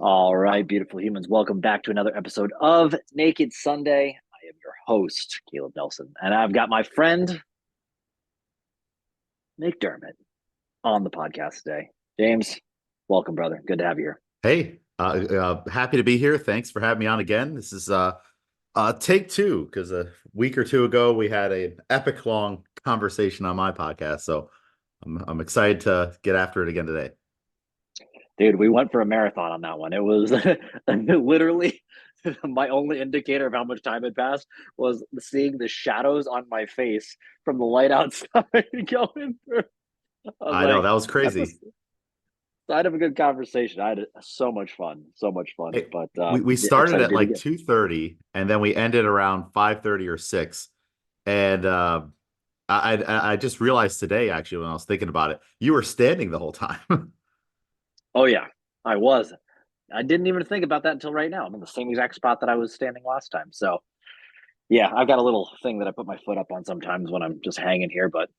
All right, beautiful humans, welcome back to another episode of Naked Sunday. I am your host, Caleb Nelson, and I've got my friend McDermott on the podcast today. James, welcome, brother. Good to have you here. Hey, happy to be here. Thanks for having me on again. This is take two because a week or two ago we had an epic long conversation on my podcast. So I'm excited to get after it again today. Dude, we went for a marathon on that one. It was literally my only indicator of how much time had passed was seeing the shadows on my face from the light outside going through. I was I know like, that was that's a crazy. sign of a good conversation. I had so much fun, so much fun. Hey, But we yeah, started excited at to do it like again. 2:30 and then we ended around 5:30 or 6. And I just realized today actually when I was thinking about it, you were standing the whole time. Oh yeah, I was. I didn't even think about that until right now. I'm in the same exact spot that I was standing last time. So yeah, I've got a little thing that I put my foot up on sometimes when I'm just hanging here. But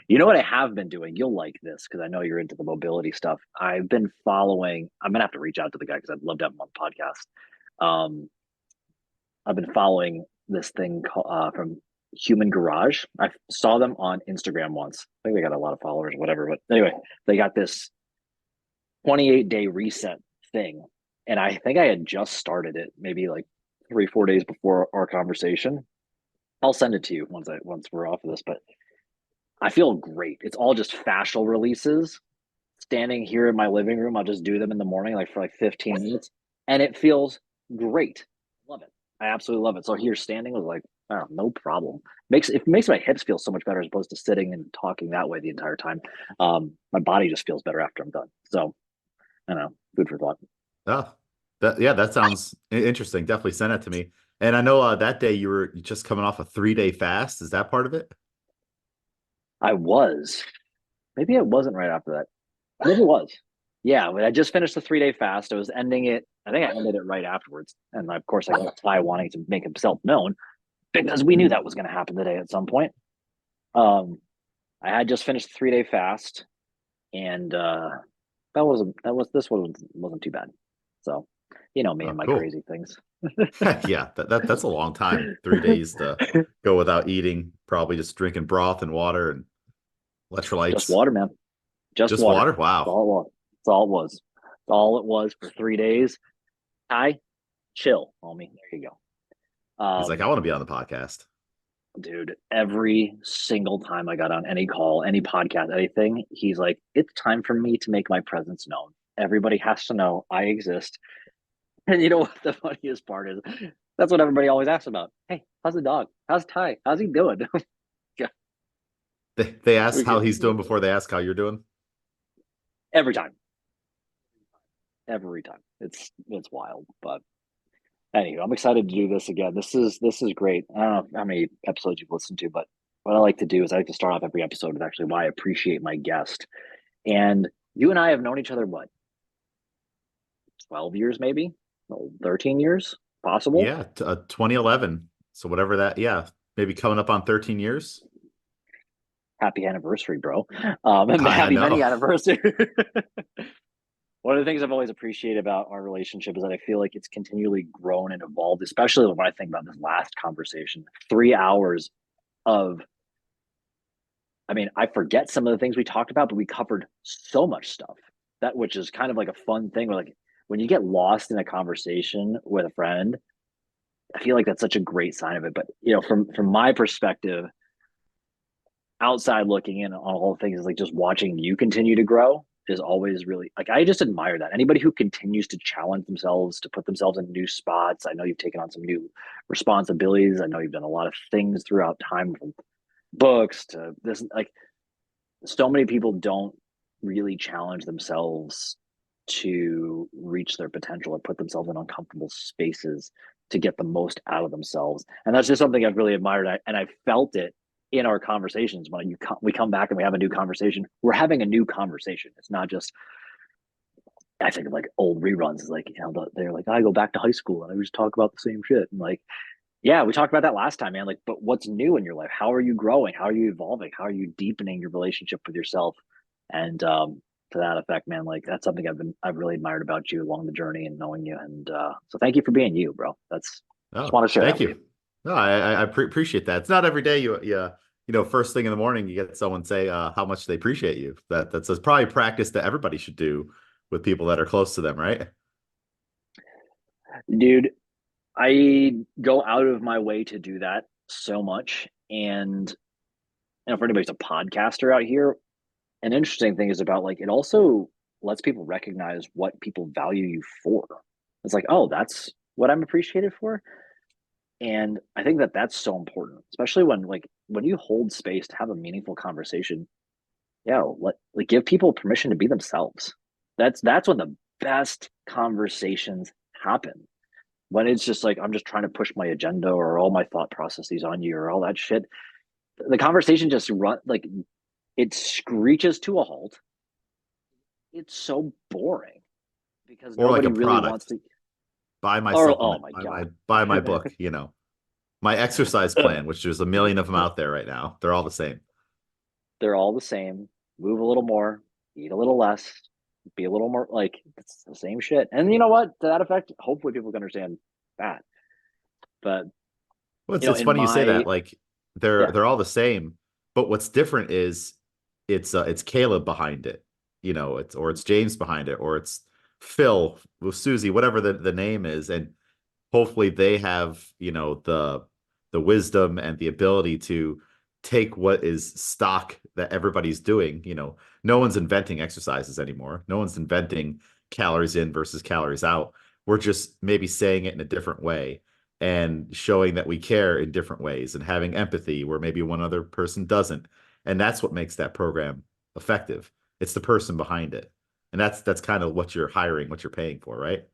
you know what I have been doing? You'll like this because I know you're into the mobility stuff. I've been following. I'm gonna have to reach out to the guy because I'd love to have him on the podcast. I've been following this thing from Human Garage. I saw them on Instagram once. I think they got a lot of followers, whatever. But anyway, they got this 28-day reset thing. And I think I had just started it maybe like 3, 4 days before our conversation. I'll send it to you once we're off of this, but I feel great. It's all just fascial releases. Standing here in my living room, I'll just do them in the morning, like for like 15 minutes, and it feels great. Love it. I absolutely love it. So here, standing was like, oh, no problem. Makes my hips feel so much better as opposed to sitting and talking that way the entire time. My body just feels better after I'm done. So I don't know, food for thought. Oh, that sounds interesting. Definitely send it to me. And I know that day you were just coming off a 3-day fast. Is that part of it? I was. Maybe it wasn't right after that. Maybe it was. Yeah, I just finished the 3-day fast. I was ending it. I think I ended it right afterwards. And of course, I got Ty wanting to make himself known because we knew that was going to happen today at some point. Um, I had just finished the 3-day fast, and this wasn't too bad. So, you know me Oh, and my cool. crazy things. Yeah, that's a long time. 3 days to go without eating, probably just drinking broth and water and Just electrolytes. water, man. Just Just water. water? That's Wow. all it was. That's all it was. That's all it was for 3 days. Ty, chill, homie. There you go. He's like, I want to be on the podcast. Dude, every single time I got on any call, any podcast, anything, he's like, it's time for me to make my presence known. Everybody has to know I exist. And you know what the funniest part is? That's what everybody always asks about. Hey, how's the dog? How's Ty? How's he doing? They ask we how get he's doing before they ask how you're doing. every time. Every time. It's wild. But anyway, I'm excited to do this again. This is great. I don't know how many episodes you've listened to, but what I like to do is I like to start off every episode with actually why I appreciate my guest. And you and I have known each other what, 12 years maybe? No, 13 years possible. Yeah, 2011. So whatever that, yeah, maybe coming up on 13 years. Happy anniversary, bro. I Happy many know. anniversary. One of the things I've always appreciated about our relationship is that I feel like it's continually grown and evolved, especially when I think about this last conversation. 3 hours of, I mean, I forget some of the things we talked about, but we covered so much stuff that, which is kind of like a fun thing where like when you get lost in a conversation with a friend, I feel like that's such a great sign of it. But you know, from my perspective, outside looking in on all things is like just watching you continue to grow is always really like I just admire that. Anybody who continues to challenge themselves, to put themselves in new spots. I know you've taken on some new responsibilities. I know you've done a lot of things throughout time from books to this. Like so many people don't really challenge themselves to reach their potential or put themselves in uncomfortable spaces to get the most out of themselves. And that's just something I've really admired. And I felt it in our conversations when we come back and we have a new conversation. We're having a new conversation. It's not just, I think of like old reruns. It's like, you know, they're like, I go back to high school and I just talk about the same shit. And like, yeah, we talked about that last time, man. Like, but what's new in your life? How are you growing? How are you evolving? How are you deepening your relationship with yourself? And to that effect, man. Like that's something I've really admired about you along the journey and knowing you. And so thank you for being you, bro. That's just Oh, want to share that thank with you. you. No, I appreciate that. It's not every day first thing in the morning you get someone say how much they appreciate you. That's probably practice that everybody should do with people that are close to them, right? Dude, I go out of my way to do that so much. And for anybody's a podcaster out here, an interesting thing is about like it also lets people recognize what people value you for. It's like, oh, that's what I'm appreciated for. And I think that that's so important, especially when you hold space to have a meaningful conversation. Yeah, like give people permission to be themselves. That's when the best conversations happen. When it's just like I'm just trying to push my agenda or all my thought processes on you or all that shit. The conversation just run like it screeches to a halt. It's so boring because Or like nobody a really wants product. to. Buy my Or oh supplement, my buy god, my book, my exercise plan, which there's a million of them out there right now. They're all the same. they're all the same. Move a little more, eat a little less, be a little more like it's the same shit. And you know what? To that effect, hopefully people can understand that. But Well, you know, it's in funny you say my that. Like they're yeah, they're all the same, but what's different is it's Caleb behind it, it's James behind it, or it's Phil with Susie, whatever the name is, and hopefully they have the wisdom and the ability to take what is stock that everybody's doing. No one's inventing exercises anymore. No one's inventing calories in versus calories out. We're just maybe saying it in a different way and showing that we care in different ways and having empathy where maybe one other person doesn't. And that's what makes that program effective. It's the person behind it. And that's kind of what you're hiring, what you're paying for, right?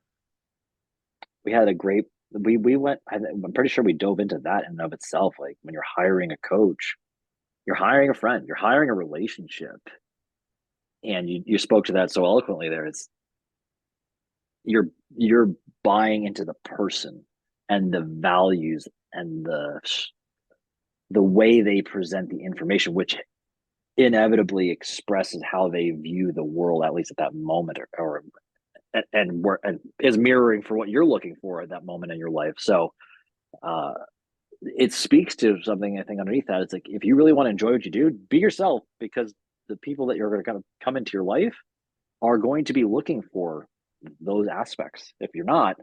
we had a great we went. I'm pretty sure we dove into that in and of itself. Like when you're hiring a coach, you're hiring a friend, you're hiring a relationship, and you spoke to that so eloquently there. It's you're you're buying into the person and the values and the way they present the information, which inevitably expresses how they view the world, at least at that moment, and is mirroring for what you're looking for at that moment in your life. So uh, it speaks to something I think underneath that. It's like if you really want to enjoy what you do, be yourself because the people that you're going to kind of come into your life are going to be looking for those aspects. If you're not,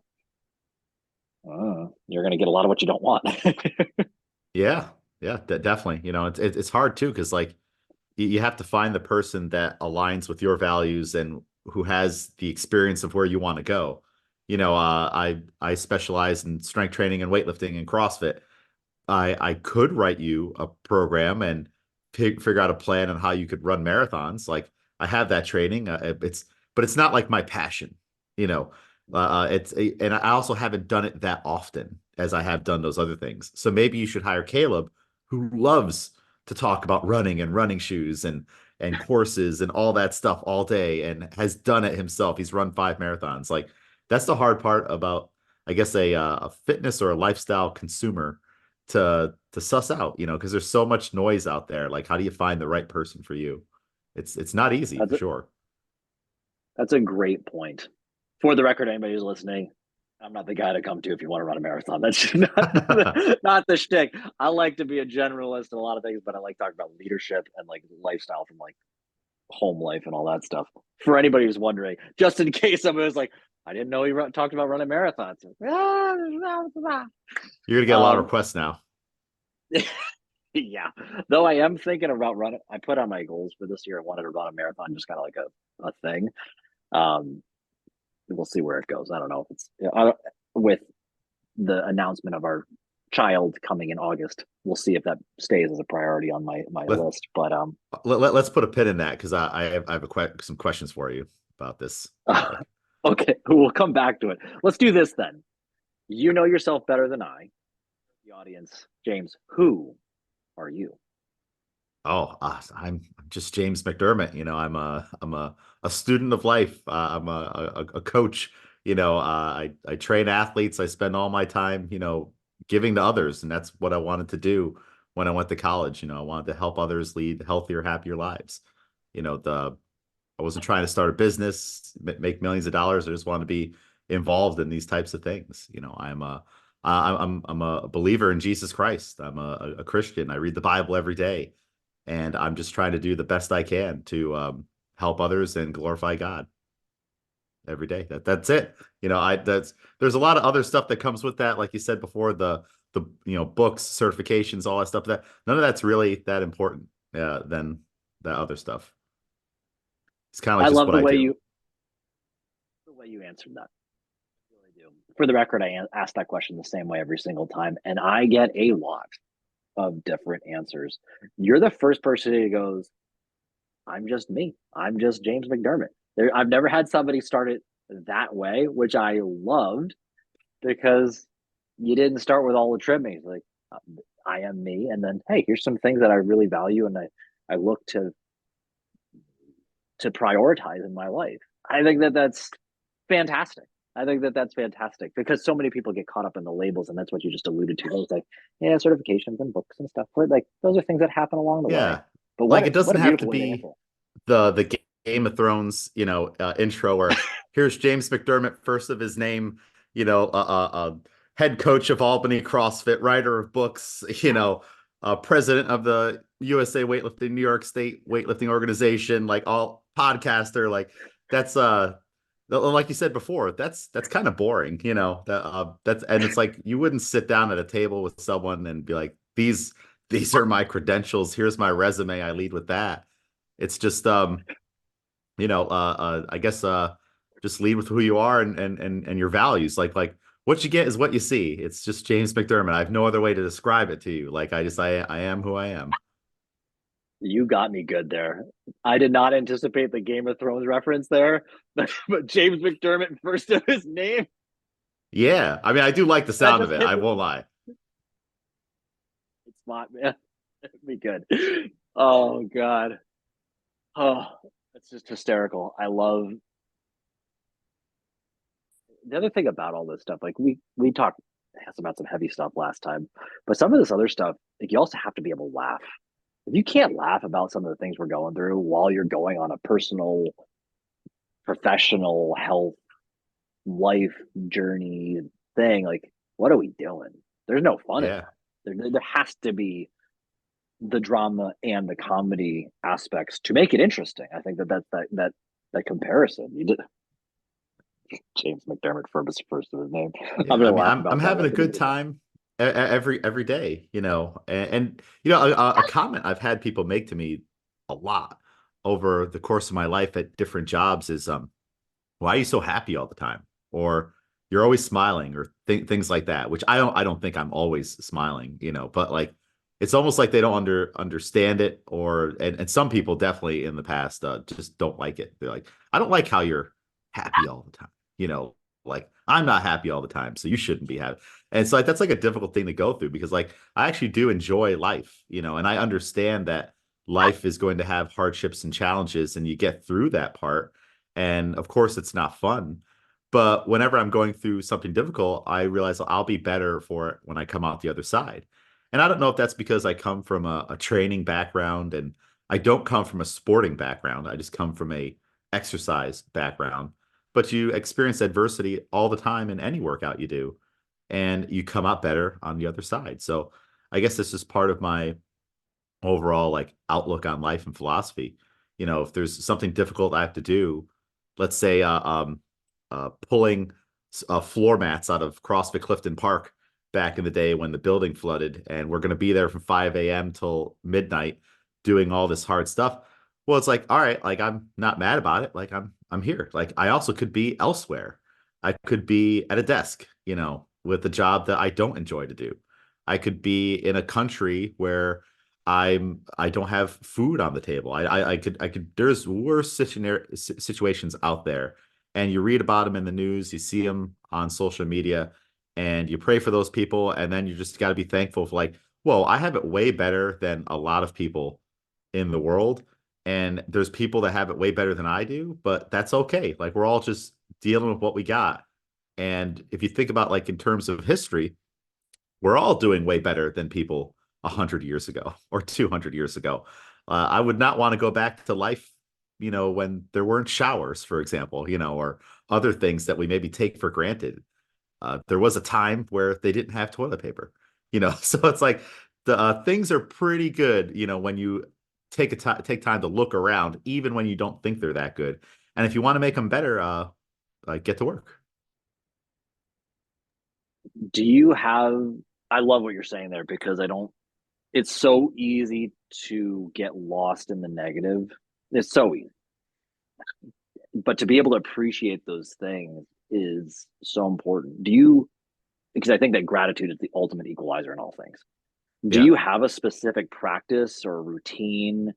you're going to get a lot of what you don't want. Yeah, yeah, definitely. It's hard too because like you have to find the person that aligns with your values and who has the experience of where you want to go. I specialize in strength training and weightlifting and CrossFit. I could write you a program and figure out a plan on how you could run marathons. Like I have that training. But it's not like my passion. You know, and I also haven't done it that often as I have done those other things. So maybe you should hire Caleb, who loves to talk about running and running shoes and courses and all that stuff all day and has done it himself. He's run 5 marathons. Like that's the hard part about, I guess, a fitness or a lifestyle consumer to suss out, because there's so much noise out there. Like, how do you find the right person for you? It's not easy that's for a, sure. that's a great point. For the record, anybody who's listening, I'm not the guy to come to if you want to run a marathon. That's not the shtick. I like to be a generalist in a lot of things, but I like talking about leadership and like lifestyle from like home life and all that stuff. For anybody who's wondering, just in case somebody was like, I didn't know he talked about running marathons. You're gonna get a lot of Um, requests now. yeah. Though I am thinking about running. I put on my goals for this year. I wanted to run a marathon, just kind of like a thing. Um, we'll see where it goes. I don't know if it's with the announcement of our child coming in August. We'll see if that stays as a priority on my Let, list. But let's put a pin in that because I have some questions for you about this topic. okay, we'll come back to it. Let's do this then. You know yourself better than I, the audience. James, who are you? Oh, I'm just James McDermott. I'm a student of life. I'm a coach. I train athletes. I spend all my time, giving to others, and that's what I wanted to do when I went to college. I wanted to help others lead healthier, happier lives. The I wasn't trying to start a business, make millions of dollars. I just want to be involved in these types of things. I'm a believer in Jesus Christ. I'm a Christian. I read the Bible every day, and I'm just trying to do the best I can to help others and glorify God every day. That's it. There's a lot of other stuff that comes with that, like you said before, the books, certifications, all that stuff. That none of that's really that important than that other stuff. It's kind of like I just love what I do. the way you answered that. I really do. For the record, I ask that question the same way every single time, and I get a lot of different answers. You're the first person who goes, I'm just me. I'm just James McDermott. I've never had somebody start it that way, which I loved because you didn't start with all the trimmings. Like, I am me. And then, hey, here's some things that I really value and I look to prioritize in my life. I think that that's fantastic. I think that that's fantastic because so many people get caught up in the labels, and that's what you just alluded to. It's like, yeah, certifications and books and stuff. But like, those are things that happen along the way. Yeah. But Like it what doesn't a have to beautiful be example. the Game of Thrones, intro where here's James McDermott, first of his name, head coach of Albany CrossFit, writer of books, president of the USA weightlifting, New York State weightlifting organization, like all podcaster, like that's like you said before, that's kind of boring, that's and it's like you wouldn't sit down at a table with someone and be like, these are my credentials, here's my resume, I lead with that. It's just I guess just lead with who you are and your values. Like what you get is what you see. It's just James McDermott. I have no other way to describe it to you. Like I am who I am. You got me good there. I did not anticipate the Game of Thrones reference there, but James McDermott first of his name, Yeah. I mean, I do like the that sound of just it. hit I me. won't lie. It's smart, man. It'd be good. Oh God. Oh, that's just hysterical. I love the other thing about all this stuff. Like we talked about some heavy stuff last time, but some of this other stuff, like you also have to be able to laugh. If you can't laugh about some of the things we're going through while you're going on a personal, professional health life journey thing, like what are we doing? There's no fun in Yeah. that. There has to be the drama and the comedy aspects to make it interesting. I think that comparison. You did James McDermott first of his name. I'm Yeah. I gonna mean, laugh I'm about that having a rest of the good day. time every day, and a comment I've had people make to me a lot over the course of my life at different jobs is why are you so happy all the time? Or you're always smiling or things like that, which I don't think I'm always smiling, but like it's almost like they don't understand it or and some people definitely in the past just don't like it. They're like, I don't like how you're happy all the time, like I'm not happy all the time, so you shouldn't be happy. And it's like that's like a difficult thing to go through because like I actually do enjoy life, and I understand that life is going to have hardships and challenges and you get through that part and of course, it's not fun. But whenever I'm going through something difficult, I realize I'll be better for it when I come out the other side. And I don't know if that's because I come from a training background and I don't come from a sporting background. I just come from a exercise background. But you experience adversity all the time in any workout you do, and you come out better on the other side. So I guess this is part of my overall like outlook on life and philosophy. If there's something difficult I have to do, let's say pulling floor mats out of CrossFit Clifton Park back in the day when the building flooded, and we're going to be there from 5 a.m. till midnight doing all this hard stuff. Well, it's like, all right, like I'm not mad about it. Like I'm here. Like I also could be elsewhere. I could be at a desk, with a job that I don't enjoy to do. I could be in a country where I don't have food on the table. I could there's worse situations out there, and you read about them in the news, you see them on social media, and you pray for those people, and then you just got to be thankful for like, whoa, I have it way better than a lot of people in the world, and there's people that have it way better than I do, but that's okay. Like we're all just dealing with what we got. And if you think about like in terms of history, we're all doing way better than people 100 years ago or 200 years ago. I would not want to go back to life when there weren't showers, for example, or other things that we maybe take for granted. There was a time where they didn't have toilet paper, so it's like the things are pretty good, when you take time to look around, even when you don't think they're that good. And if you want to make them better, like get to work. Do you have, I love what you're saying there because I don't, it's so easy to get lost in the negative. It's so easy. But to be able to appreciate those things is so important. Do you, because I think that gratitude is the ultimate equalizer in all things. Do Yeah. you have a specific practice or routine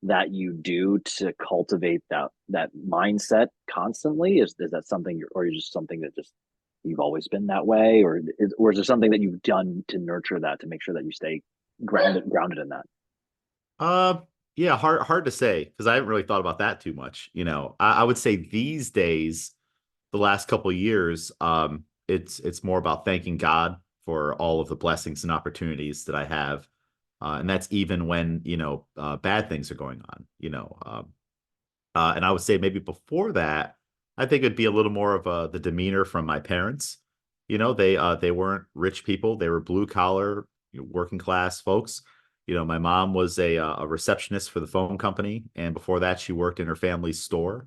that you do to cultivate that mindset constantly? Is that something or is just something that just you've always been that way, or is there something that you've done to nurture that to make sure that you stay grounded in that? Uh, yeah, hard to say because I haven't really thought about that too much. I would say these days, the last couple of years, it's more about thanking God for all of the blessings and opportunities that I have. And that's even when, bad things are going on, and I would say maybe before that, I think it'd be a little more of the demeanor from my parents. They weren't rich people; they were blue collar, working class folks. My mom was a receptionist for the phone company, and before that, she worked in her family's store.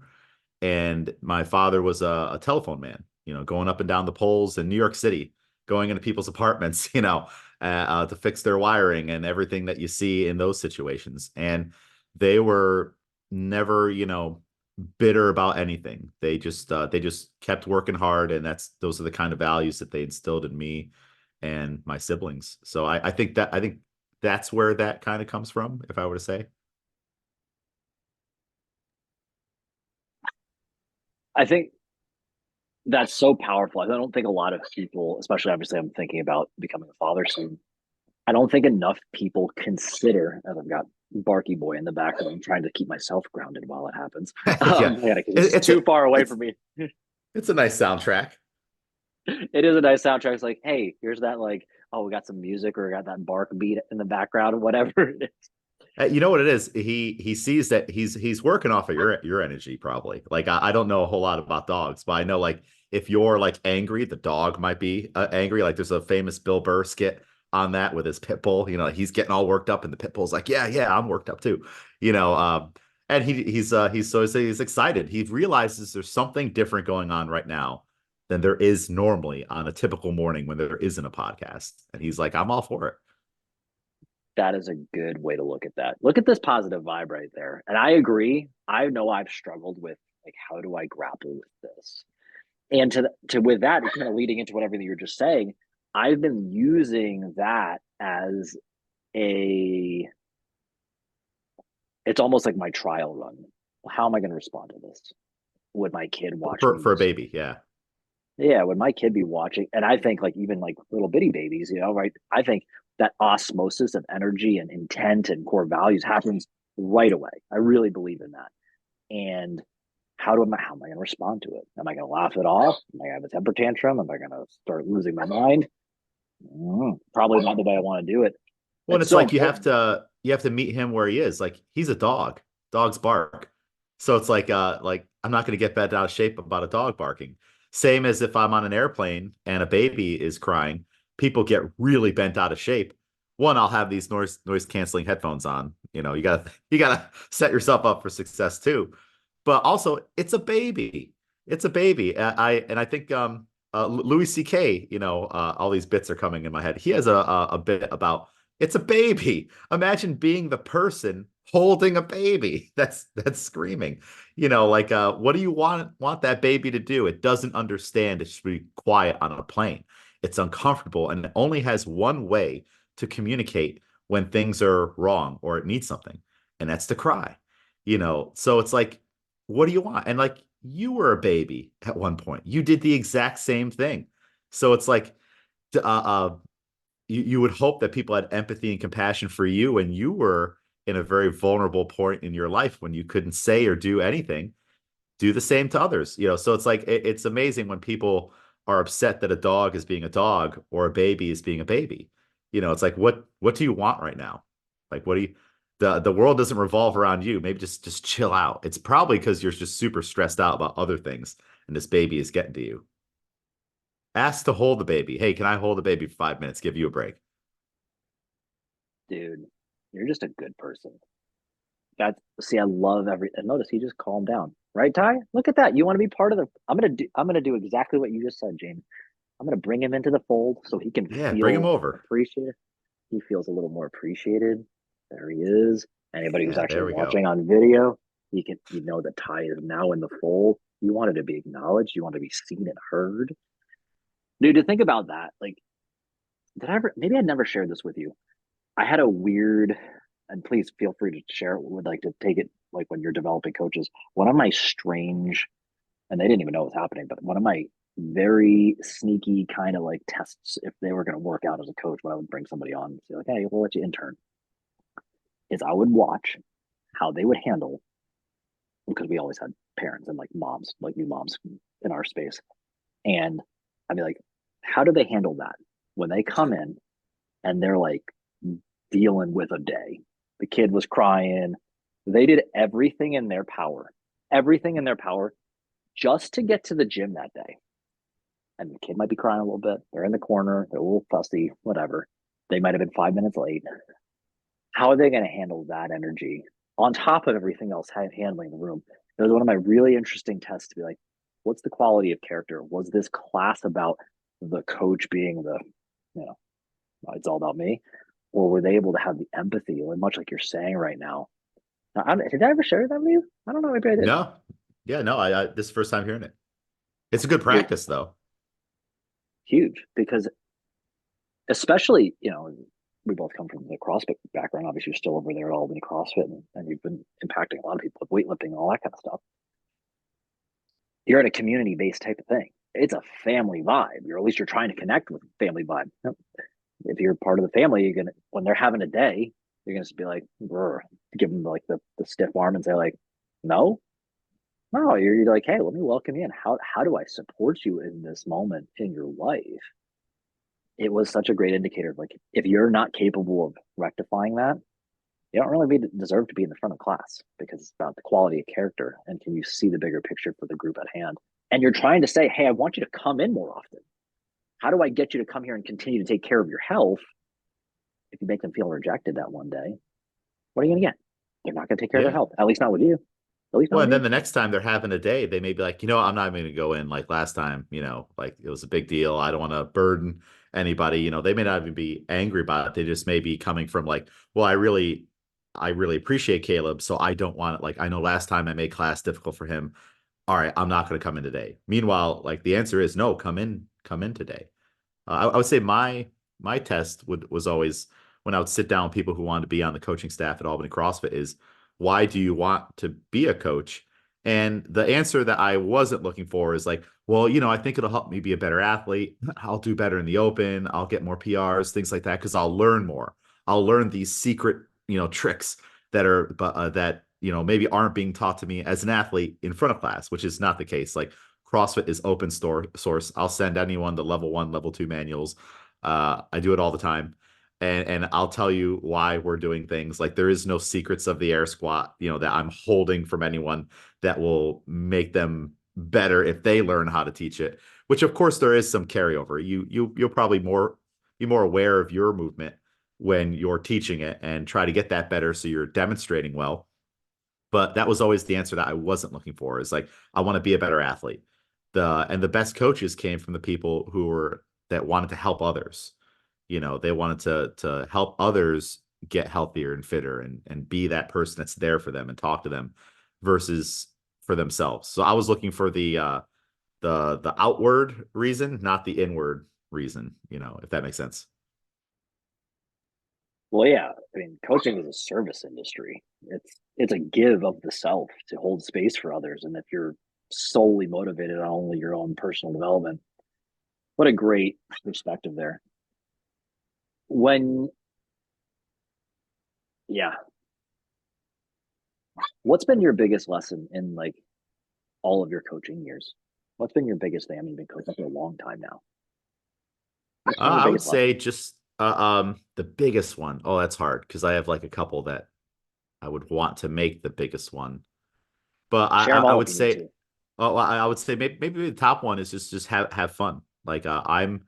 And my father was a telephone man, going up and down the poles in New York City, going into people's apartments, to fix their wiring and everything that you see in those situations. And they were never, bitter about anything. They just kept working hard, and those are the kind of values that they instilled in me and my siblings. So I think that's where that kind of comes from, if I were to say. I think that's so powerful. I don't think a lot of people, especially obviously, I'm thinking about becoming a father soon. I don't think enough people consider, as I've got Barky Boy in the background, trying to keep myself grounded while it happens. Yeah. Yeah, because It, he's it's too a far away it's from me. it's a nice soundtrack. It is a nice soundtrack. It's like, hey, here's that like, oh, we got some music or we got that bark beat in the background or whatever it is. You know what it is? He sees that he's working off of your energy probably. Like I don't know a whole lot about dogs, but I know like if you're like angry, the dog might be angry. Like there's a famous Bill Burr skit on that with his pit bull. He's getting all worked up, and the pit bull's like, yeah, yeah, I'm worked up too. And he's excited. He realizes there's something different going on right now than there is normally on a typical morning when there isn't a podcast. And he's like, I'm all for it. That is a good way to look at that. Look at this positive vibe right there. And I agree. I know I've struggled with like how do I grapple with this? And to with that, kind of leading into what everything you're just saying, I've been using that as a it's almost like my trial run. How am I going to respond to this? Would my kid watch me For a use baby, yeah. yeah, would my kid be watching? And I think like even like little bitty babies, right? I think that osmosis of energy and intent and core values happens right away. I really believe in that. And how am I going to respond to it? Am I going to laugh it off? Am I going to have a temper tantrum? Am I going to start losing my mind? Probably not the way I want to do it. Well, and It's it's so like important. you have to meet him where he is. Like he's a dog. Dogs bark. So it's like I'm not going to get bent out of shape about a dog barking. Same as if I'm on an airplane and a baby is crying, people get really bent out of shape. One, I'll have these noise canceling headphones on. You gotta set yourself up for success too. But also, it's a baby. It's a baby. I think Louis C.K. All these bits are coming in my head. He has a bit about it's a baby. Imagine being the person holding a baby that's screaming. Like what do you want that baby to do? It doesn't understand it should be quiet on a plane. It's uncomfortable and it only has one way to communicate when things are wrong or it needs something, and that's to cry. So it's like, what do you want? And like you were a baby at one point. You did the exact same thing. So it's like you would hope that people had empathy and compassion for you when you were in a very vulnerable point in your life when you couldn't say or do anything. Do the same to others. So it's like it's amazing when people are upset that a dog is being a dog or a baby is being a baby. It's like what do you want right now? Like what do you the world doesn't revolve around you. Maybe just chill out. It's probably because you're just super stressed out about other things, and this baby is getting to you. Ask to hold the baby. Hey, can I hold the baby for 5 minutes? Give you a break. Dude, you're just a good person. That's see, I love and notice he just calmed down. Right, Ty? Look at that. You want to be part of the I'm gonna do exactly what you just said, James. I'm gonna bring him into the fold so he can Yeah, bring him feel over. appreciated. He feels a little more appreciated. There he is. Anybody who's Yeah, actually there we go. watching on video, you know that Ty is now in the fold. You wanted to be acknowledged, you want to be seen and heard. Dude, to think about that, like, did I ever maybe I never shared this with you. I had a weird, and please feel free to share it, would like to take it like when you're developing coaches. One of my strange, and they didn't even know it was happening, but one of my very sneaky kind of like tests, if they were going to work out as a coach, when I would bring somebody on and say, like, hey, we'll let you intern, is I would watch how they would handle, because we always had parents and like moms, like new moms in our space. And I'd be like, how do they handle that when they come in and they're like dealing with a day? The kid was crying. They did everything in their power just to get to the gym that day. And the kid might be crying a little bit. They're in the corner. They're a little fussy, whatever. They might have been 5 minutes late. How are they going to handle that energy on top of everything else handling the room? It was one of my really interesting tests to be like, what's the quality of character? Was this class about the coach being you know, it's all about me? Or were they able to have the empathy, much like you're saying right now? Did I ever share that with you? I don't know. Maybe I did. No, yeah, no, I this is the first time hearing it. It's a good Dude, practice though. huge because especially, we both come from the CrossFit background. Obviously, you're still over there at Albany CrossFit, and you've been impacting a lot of people with weightlifting and all that kind of stuff. You're at a community based type of thing. It's a family vibe. Or at least you're trying to connect with family vibe. If you're part of the family, you're gonna when they're having a day, you're gonna just be like, give them like the stiff arm and say like, no, no. You're like, hey, let me welcome you in. How do I support you in this moment in your life? It was such a great indicator of like if you're not capable of rectifying that, you don't really deserve to be in the front of class because it's about the quality of character and can you see the bigger picture for the group at hand. And you're trying to say, hey, I want you to come in more often. How do I get you to come here and continue to take care of your health? If you make them feel rejected that one day, what are you going to get? They're not going to take care of their Yeah. health, at least not with you, at least not Well, with and then you. the next time they're having a day, they may be like, I'm not even gonna go in like last time, like it was a big deal. I don't want to burden anybody. They may not even be angry about it. They just may be coming from like, well, I really appreciate Caleb, so I don't want it. Like I know last time I made class difficult for him. All right, I'm not gonna come in today. Meanwhile, like the answer is no, come in today. I would say my test was always when I would sit down with people who wanted to be on the coaching staff at Albany CrossFit is why do you want to be a coach? And the answer that I wasn't looking for is like, well, I think it'll help me be a better athlete. I'll do better in the open. I'll get more PRs, things like that, because I'll learn more. I'll learn these secret, tricks that maybe aren't being taught to me as an athlete in front of class, which is not the case. Like CrossFit is open source. I'll send anyone the level 1, level 2 manuals. I do it all the time. And I'll tell you why we're doing things. Like there is no secrets of the air squat, that I'm holding from anyone that will make them better if they learn how to teach it. Which of course there is some carryover. You'll probably be more aware of your movement when you're teaching it and try to get that better so you're demonstrating well. But that was always the answer that I wasn't looking for is like I want to be a better athlete. The best coaches came from the people who were that wanted to help others. They wanted to help others get healthier and fitter and be that person that's there for them and talk to them versus for themselves. So I was looking for the outward reason, not the inward reason, if that makes sense. Well, yeah, I mean, coaching is a service industry. It's a give of the self to hold space for others, and if you're solely motivated on only your own personal development, what a great perspective there. When, yeah, what's been your biggest lesson in like all of your coaching years? What's been your biggest thing? I mean, you've been coaching for a long time now. What's been your I would biggest say lesson? just the biggest one. Oh, that's hard because I have like a couple that. I would want to make the biggest one. But Share them I all would if you need say, to. well, I would say maybe the top one is just have fun. Like I'm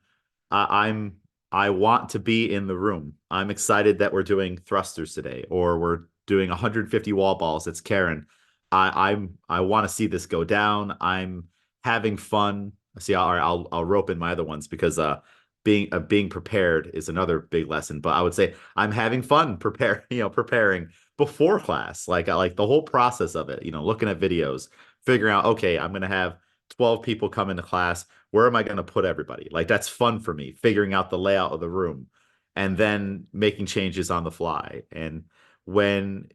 I want to be in the room. I'm excited that we're doing thrusters today, or we're doing 150 wall balls. It's Karen. I want to see this go down. I'm having fun. See, all right, I'll rope in my other ones because being prepared is another big lesson. But I would say I'm having fun preparing before class. Like I like the whole process of it. Looking at videos, figuring out, okay, I'm gonna have 12 people come into class. Where am I going to put everybody? Like that's fun for me, figuring out the layout of the room and then making changes on the fly. And when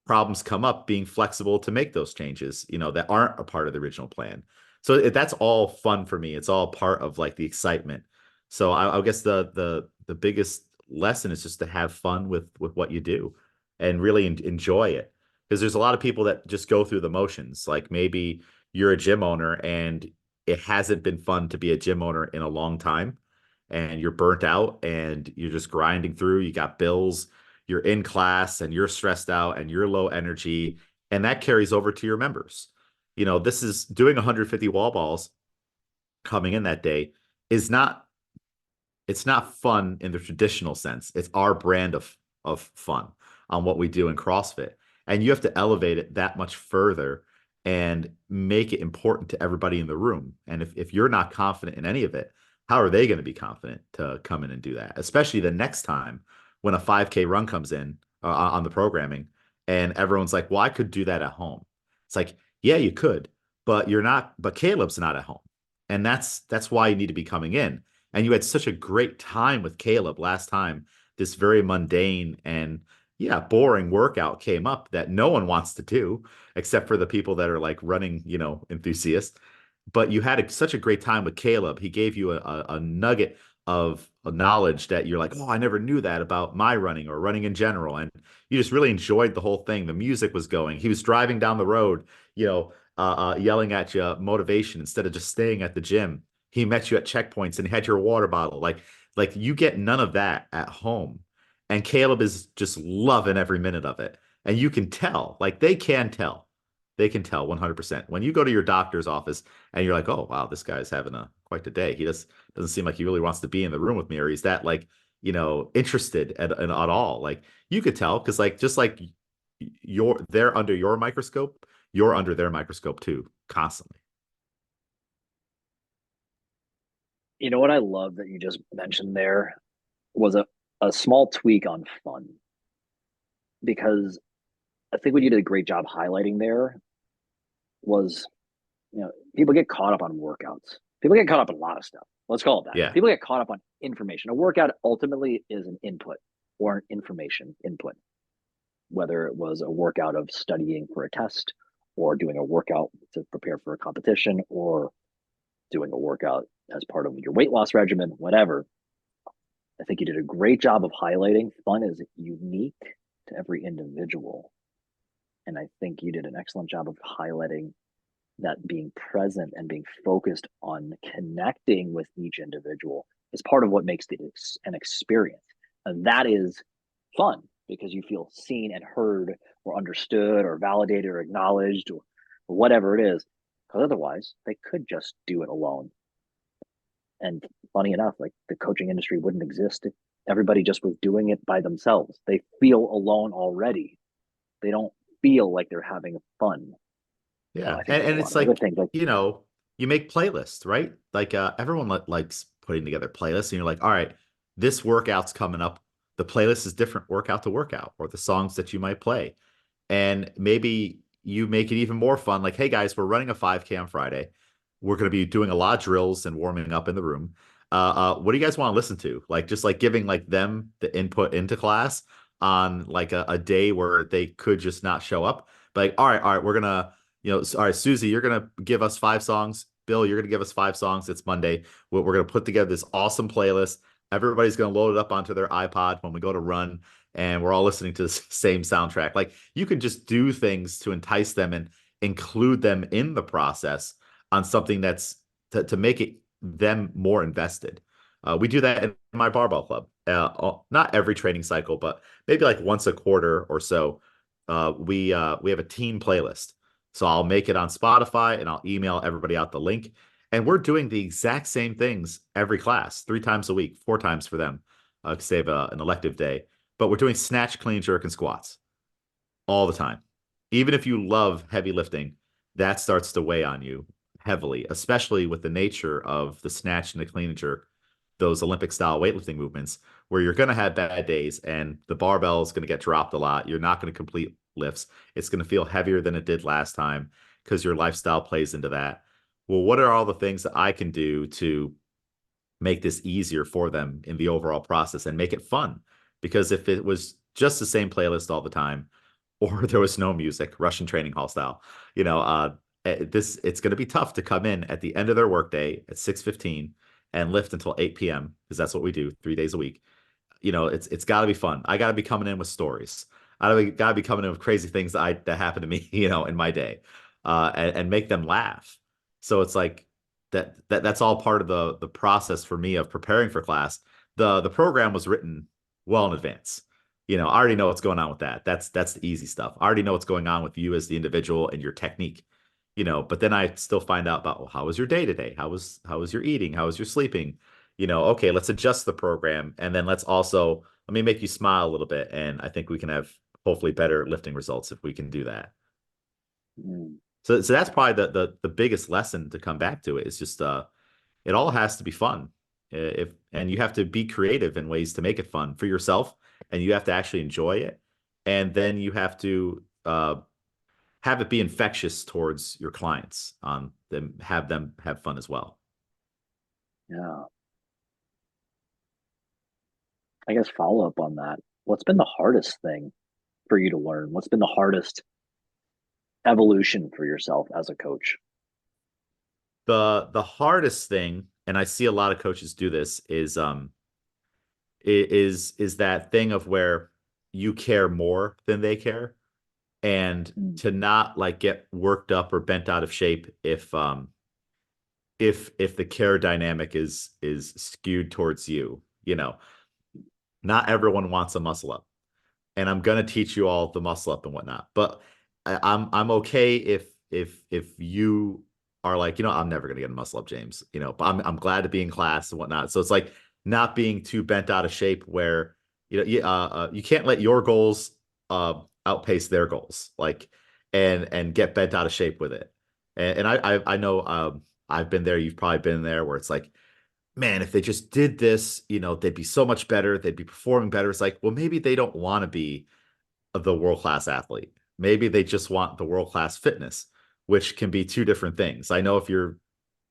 problems come up, being flexible to make those changes, that aren't a part of the original plan. So that's all fun for me. It's all part of like the excitement. So I guess the biggest lesson is just to have fun with what you do and really enjoy it. Because there's a lot of people that just go through the motions. Like maybe you're a gym owner and it hasn't been fun to be a gym owner in a long time, and you're burnt out and you're just grinding through. You got bills, you're in class and you're stressed out and you're low energy, and that carries over to your members. This is doing 150 wall balls coming in that day is not it's not fun in the traditional sense. It's our brand of fun on what we do in CrossFit. And you have to elevate it that much further and make it important to everybody in the room. And if you're not confident in any of it, how are they going to be confident to come in and do that? Especially the next time when a 5K run comes in on the programming and everyone's like, well, I could do that at home. It's like, yeah, you could, but you're not, but Caleb's not at home. And that's why you need to be coming in. And you had such a great time with Caleb last time. This very mundane and yeah, boring workout came up that no one wants to do except for the people that are like running, enthusiasts. But you had such a great time with Caleb. He gave you a nugget of knowledge that you're like, oh, I never knew that about my running or running in general. And you just really enjoyed the whole thing. The music was going. He was driving down the road, yelling at you motivation instead of just staying at the gym. He met you at checkpoints and had your water bottle. Like you get none of that at home. And Caleb is just loving every minute of it. And you can tell, like they can tell. They can tell 100%. When you go to your doctor's office and you're like, "Oh, wow, this guy's having a quite a day. He doesn't seem like he really wants to be in the room with me, or he's that like, interested at all." Like you could tell because like just like they're under your microscope, you're under their microscope too, constantly. You know what I love that you just mentioned there was a small tweak on fun, because I think what you did a great job highlighting there was, people get caught up on workouts. People get caught up in a lot of stuff. Let's call it that. Yeah. People get caught up on information. A workout ultimately is an input or an information input, whether it was a workout of studying for a test or doing a workout to prepare for a competition or doing a workout as part of your weight loss regimen, whatever. I think you did a great job of highlighting fun is unique to every individual. And I think you did an excellent job of highlighting that being present and being focused on connecting with each individual is part of what makes it an experience. And that is fun because you feel seen and heard or understood or validated or acknowledged or whatever it is. Because otherwise, they could just do it alone. And funny enough, like the coaching industry wouldn't exist if everybody just was doing it by themselves. They feel alone already. They don't feel like they're having fun. So Yeah. I think And, there's a and lot it's of other like, things like, you make playlists, right? Like everyone likes putting together playlists, and you're like, all right, this workout's coming up. The playlist is different workout to workout, or the songs that you might play. And maybe you make it even more fun. Like, hey guys, we're running a 5K on Friday. We're going to be doing a lot of drills and warming up in the room. What do you guys want to listen to? Like, just like giving like them the input into class on like a day where they could just not show up. But like, all right, we're gonna, all right, Susie, you're gonna give us 5 songs. Bill, you're gonna give us 5 songs. It's Monday. We're gonna put together this awesome playlist. Everybody's gonna load it up onto their iPod when we go to run, and we're all listening to the same soundtrack. Like you could just do things to entice them and include them in the process on something that's to make it them more invested. We do that in my barbell club. Not every training cycle, but maybe like once a quarter or so. we have a team playlist. So I'll make it on Spotify and I'll email everybody out the link. And we're doing the exact same things every class, 3 times a week, 4 times for them, because they have an elective day. But we're doing snatch, clean, jerk, and squats all the time. Even if you love heavy lifting, that starts to weigh on you heavily, especially with the nature of the snatch and the clean and jerk, those Olympic style weightlifting movements, where you're going to have bad days and the barbell is going to get dropped a lot. You're not going to complete lifts. It's going to feel heavier than it did last time because your lifestyle plays into that. Well, what are all the things that I can do to make this easier for them in the overall process and make it fun? Because if it was just the same playlist all the time, or there was no music, Russian training hall style, you know, it's going to be tough to come in at the end of their workday at 6:15 and lift until 8 p.m. because that's what we do 3 days a week. It's got to be fun. I got to be coming in with stories. Got to be coming in with crazy things that happened to me, in my day, and make them laugh. So it's like that's all part of the process for me of preparing for class. The program was written well in advance. I already know what's going on with that. That's the easy stuff. I already know what's going on with you as the individual and your technique. But then I still find out about, well, how was your day today? How was your eating? How was your sleeping? Okay, let's adjust the program and then let me make you smile a little bit. And I think we can have hopefully better lifting results if we can do that. Mm. So that's probably the biggest lesson to come back to it. It's just it all has to be fun. And you have to be creative in ways to make it fun for yourself, and you have to actually enjoy it. And then you have to have it be infectious towards your clients, them have fun as well. Yeah. I guess follow up on that. What's been the hardest thing for you to learn? What's been the hardest evolution for yourself as a coach? The hardest thing, and I see a lot of coaches do this, is that thing of where you care more than they care, and Mm. to not like get worked up or bent out of shape if the care dynamic is skewed towards you. Not everyone wants a muscle up, and I'm gonna teach you all the muscle up and whatnot. But I'm okay if you are like, I'm never gonna get a muscle up, James. But I'm glad to be in class and whatnot. So it's like not being too bent out of shape where you can't let your goals outpace their goals, like and get bent out of shape with it. And I know I've been there. You've probably been there where it's like, man, if they just did this, they'd be so much better. They'd be performing better. It's like, well, maybe they don't want to be the world-class athlete. Maybe they just want the world-class fitness, which can be two different things. I know if you're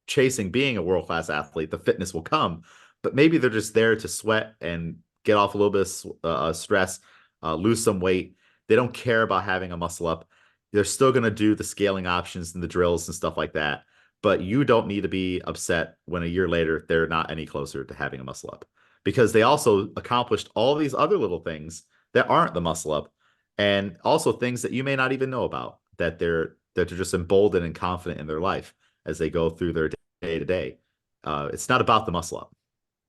chasing being a world-class athlete, the fitness will come, but maybe they're just there to sweat and get off a little bit of stress, lose some weight. They don't care about having a muscle up. They're still going to do the scaling options and the drills and stuff like that. But you don't need to be upset when a year later they're not any closer to having a muscle up, because they also accomplished all these other little things that aren't the muscle up, and also things that you may not even know about, that they're just emboldened and confident in their life as they go through their day to day. It's not about the muscle up,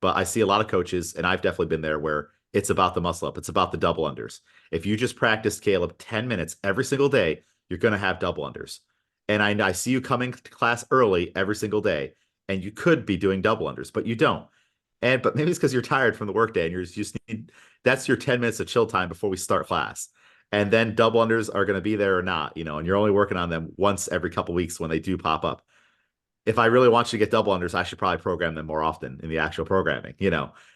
but I see a lot of coaches, and I've definitely been there, where it's about the muscle up. It's about the double unders. If you just practice, Caleb, 10 minutes every single day, you're going to have double unders. And I see you coming to class early every single day, and you could be doing double unders, but you don't. But maybe it's because you're tired from the workday and you just need that's your 10 minutes of chill time before we start class. And then double unders are going to be there or not, and you're only working on them once every couple weeks when they do pop up. If I really want you to get double unders, I should probably program them more often in the actual programming.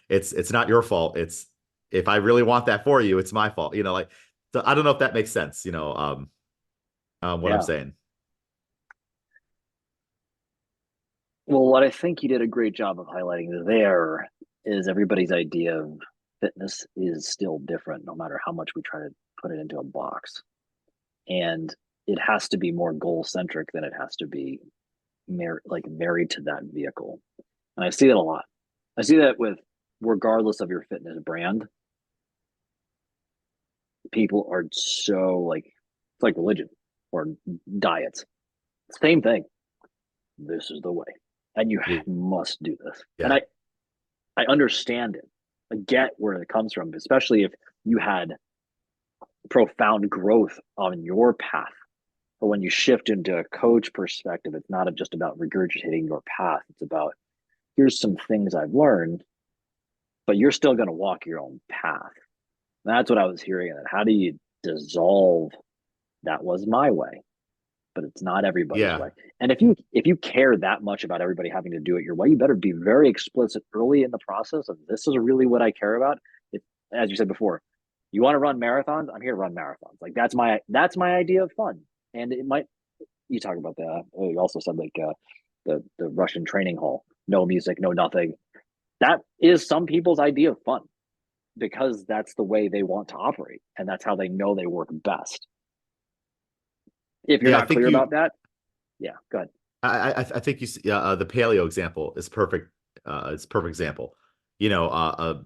It's not your fault. It's if I really want that for you, it's my fault. Like, so I don't know if that makes sense. What I'm Yeah. saying. Well, what I think you did a great job of highlighting there is everybody's idea of fitness is still different, no matter how much we try to put it into a box. And it has to be more goal centric than it has to be married to that vehicle. And I see that a lot. I see that with regardless of your fitness brand, people are so it's like religion or diets. Same thing. This is the way. And you Yeah. must do this. And Yeah. I understand it. I get where it comes from, especially if you had profound growth on your path. But when you shift into a coach perspective, it's not just about regurgitating your path. It's about, here's some things I've learned, but you're still going to walk your own path. That's what I was hearing. How do you dissolve that was my way, but it's not everybody's Yeah. way? And if you care that much about everybody having to do it your way, you better be very explicit early in the process of, this is really what I care about. If, as you said before, you want to run marathons, I'm here to run marathons. Like that's my idea of fun. And it might, you talk about you also said like the Russian training hall, no music, no nothing. That is some people's idea of fun, because that's the way they want to operate, and that's how they know they work best. If you're Yeah, I not think clear about that, yeah, go ahead. I think the paleo example is perfect. It's a perfect example.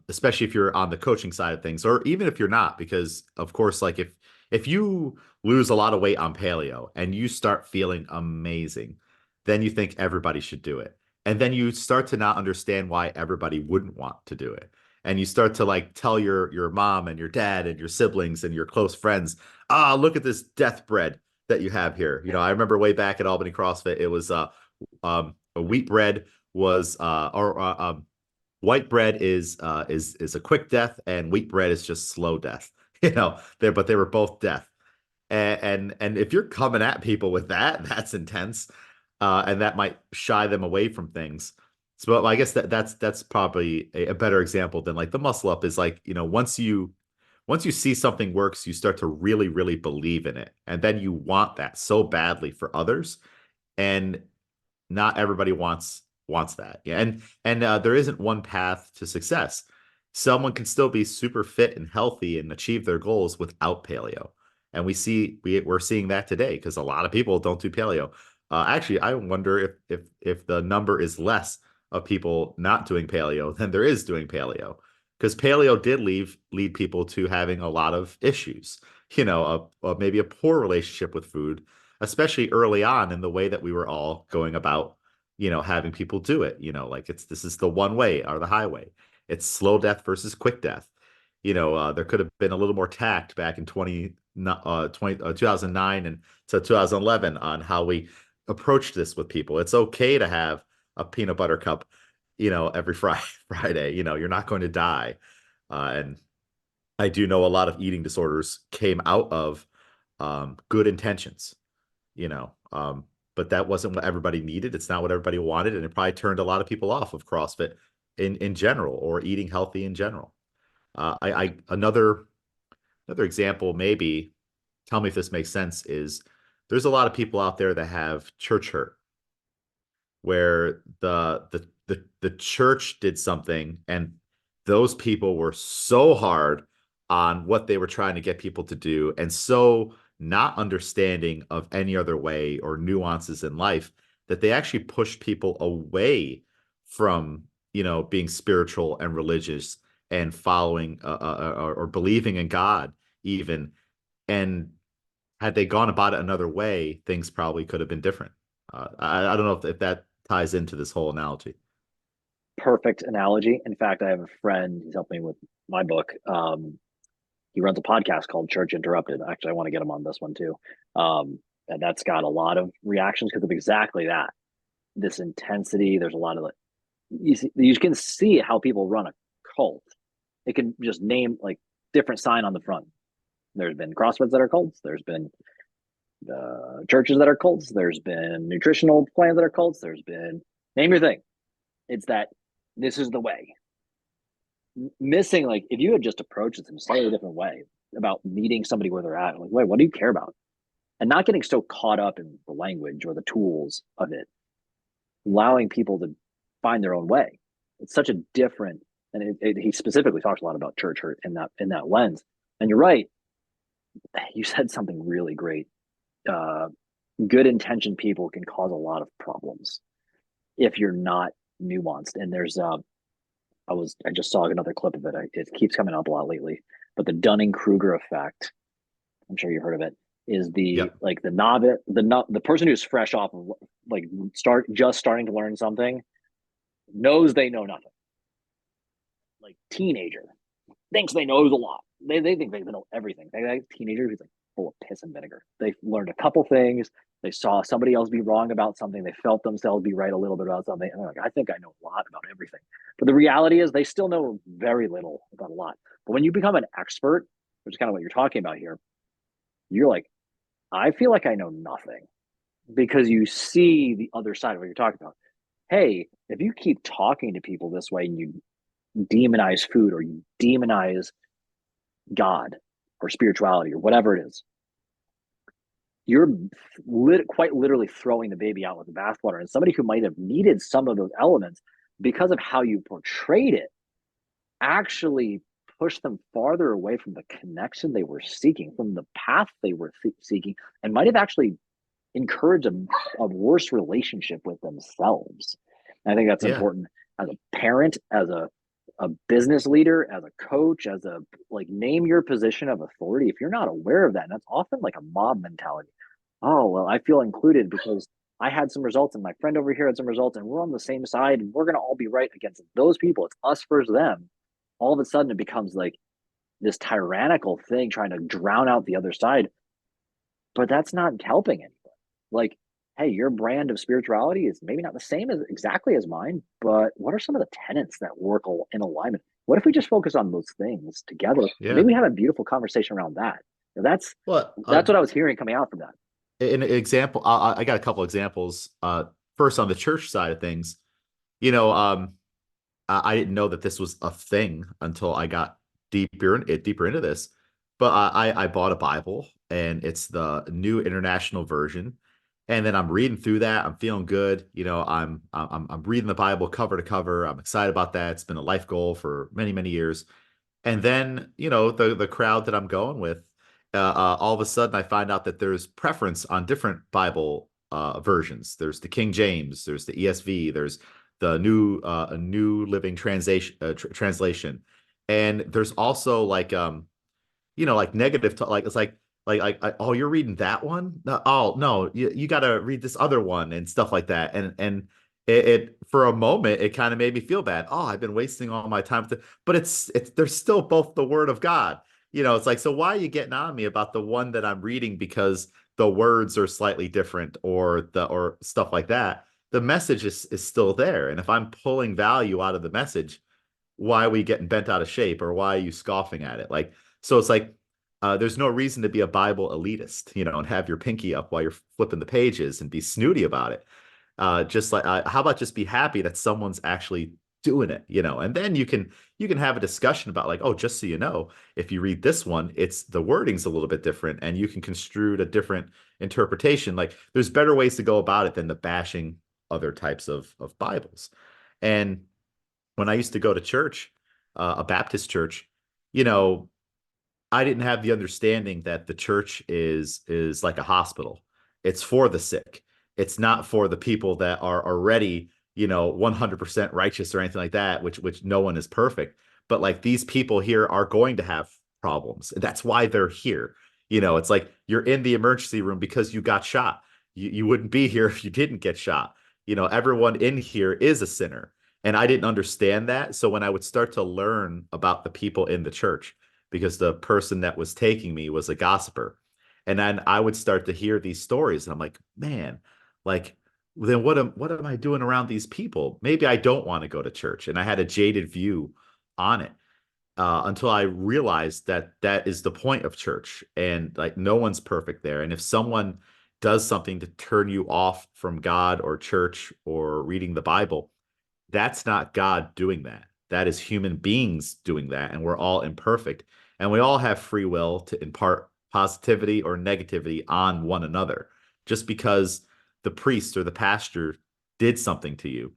Especially if you're on the coaching side of things, or even if you're not, because of course, like if you lose a lot of weight on paleo and you start feeling amazing, then you think everybody should do it, and then you start to not understand why everybody wouldn't want to do it, and you start to like tell your mom and your dad and your siblings and your close friends, look at this death bread that you have here. I remember way back at Albany CrossFit, it was a wheat bread was or white bread is a quick death, and wheat bread is just slow death. But they were both death. And if you're coming at people with that, that's intense, and that might shy them away from things. So I guess that's probably a better example than like the muscle up is like, once you see something works, you start to really, really believe in it. And then you want that so badly for others. And not everybody wants that. Yeah. And there isn't one path to success. Someone can still be super fit and healthy and achieve their goals without paleo. And we're seeing that today because a lot of people don't do paleo. Actually, I wonder if the number is less of people not doing paleo than there is doing paleo, because paleo did lead people to having a lot of issues, maybe a poor relationship with food, especially early on in the way that we were all going about, having people do it, like this is the one way or the highway. It's slow death versus quick death. There could have been a little more tact back in 2009 and to 2011 on how we approached this with people. It's okay to have a peanut butter cup, every Friday. You're not going to die. And I do know a lot of eating disorders came out of good intentions, you know, um, but that wasn't what everybody needed. It's not what everybody wanted, and it probably turned a lot of people off of CrossFit in general, or eating healthy in general. I another example, maybe, tell me if this makes sense, is there's a lot of people out there that have church hurt, where the church did something, and those people were so hard on what they were trying to get people to do, and so not understanding of any other way or nuances in life, that they actually pushed people away from, being spiritual and religious and following or believing in God even. And had they gone about it another way, things probably could have been different. I don't know if that ties into this whole analogy. Perfect analogy. In fact, I have a friend, he's helped me with my book. He runs a podcast called Church Interrupted. Actually, I want to get him on this one too. And that's got a lot of reactions because of exactly that. This intensity. There's a lot of like, you can see how people run a cult. It can just name like different sign on the front. There's been CrossFits that are cults. There's been churches that are cults. There's been nutritional plans that are cults. There's been, name your thing. It's that this is the way. Missing, like, if you had just approached it in a slightly different way about meeting somebody where they're at, like, wait, what do you care about? And not getting so caught up in the language or the tools of it, allowing people to find their own way. It's such a different, and he specifically talks a lot about church hurt in that lens. And you're right. You said something really great. Uh, Good intentioned people can cause a lot of problems if you're not nuanced. And there's I just saw another clip of it. It keeps coming up a lot lately, but the Dunning-Kruger effect, I'm sure you've heard of it, is the Yep. like the novice, the person who's fresh off of like starting to learn something, knows they know nothing. Like teenager thinks they knows a lot. they think they know everything. They like teenagers who's like full of piss and vinegar. They learned a couple things. They saw somebody else be wrong about something. They felt themselves be right a little bit about something. And they're like, I think I know a lot about everything. But the reality is they still know very little about a lot. But when you become an expert, which is kind of what you're talking about here, you're like, I feel like I know nothing because you see the other side of what you're talking about. Hey, if you keep talking to people this way and you demonize food or you demonize God or spirituality or whatever it is, you're quite literally throwing the baby out with the bathwater. And somebody who might have needed some of those elements because of how you portrayed it actually pushed them farther away from the connection they were seeking, from the path they were seeking, and might have actually encouraged a worse relationship with themselves. And I think that's Yeah. important as a parent, as a business leader, as a coach, as a like name your position of authority. If you're not aware of that, and that's often like a mob mentality. Oh, well, I feel included because I had some results and my friend over here had some results and we're on the same side and we're going to all be right against those people. It's us versus them. All of a sudden it becomes like this tyrannical thing trying to drown out the other side, but that's not helping anyone. Like, hey, your brand of spirituality is maybe not the same as exactly as mine, but what are some of the tenets that work in alignment? What if we just focus on those things together and maybe Yeah. we have a beautiful conversation around that? That's Well, that's what I was hearing coming out from that. an example, I got a couple examples. First on the church side of things, you know, I didn't know that this was a thing until I got deeper into this. But I bought a Bible and it's the New International Version. And then I'm reading through that. I'm feeling good. I'm reading the Bible cover to cover. I'm excited about that. It's been a life goal for many, many years. And then, the crowd that I'm going with, all of a sudden I find out that there's preference on different Bible versions. There's the King James, there's the ESV, there's the New Living Translation, and there's also like negative like it's oh, you're reading that one. No, oh no, you got to read this other one and stuff like that. And it for a moment it kind of made me feel bad. Oh, I've been wasting all my time but it's they're still both the word of God. It's like, so why are you getting on me about the one that I'm reading because the words are slightly different or stuff like that? The message is still there, and if I'm pulling value out of the message, why are we getting bent out of shape, or why are you scoffing at it? Like, so it's like, there's no reason to be a Bible elitist, and have your pinky up while you're flipping the pages and be snooty about it. Just like, how about just be happy that someone's actually doing it, and then you can have a discussion about, like, oh, just so you know, if you read this one, it's the wording's a little bit different and you can construe it a different interpretation. Like, there's better ways to go about it than the bashing other types of Bibles. And when I used to go to church, a Baptist church, you know, I didn't have the understanding that the church is like a hospital. It's for the sick. It's not for the people that are already, 100% righteous or anything like that, which no one is perfect. But like, these people here are going to have problems. That's why they're here. It's like you're in the emergency room because you got shot. You wouldn't be here if you didn't get shot. Everyone in here is a sinner. And I didn't understand that. So when I would start to learn about the people in the church, because the person that was taking me was a gossiper. And then I would start to hear these stories, and I'm like, man, like, then what am I doing around these people? Maybe I don't want to go to church. And I had a jaded view on it, until I realized that that is the point of church. And like, no one's perfect there. And if someone does something to turn you off from God or church or reading the Bible, that's not God doing that. That is human beings doing that. And we're all imperfect. And we all have free will to impart positivity or negativity on one another. Just because the priest or the pastor did something to you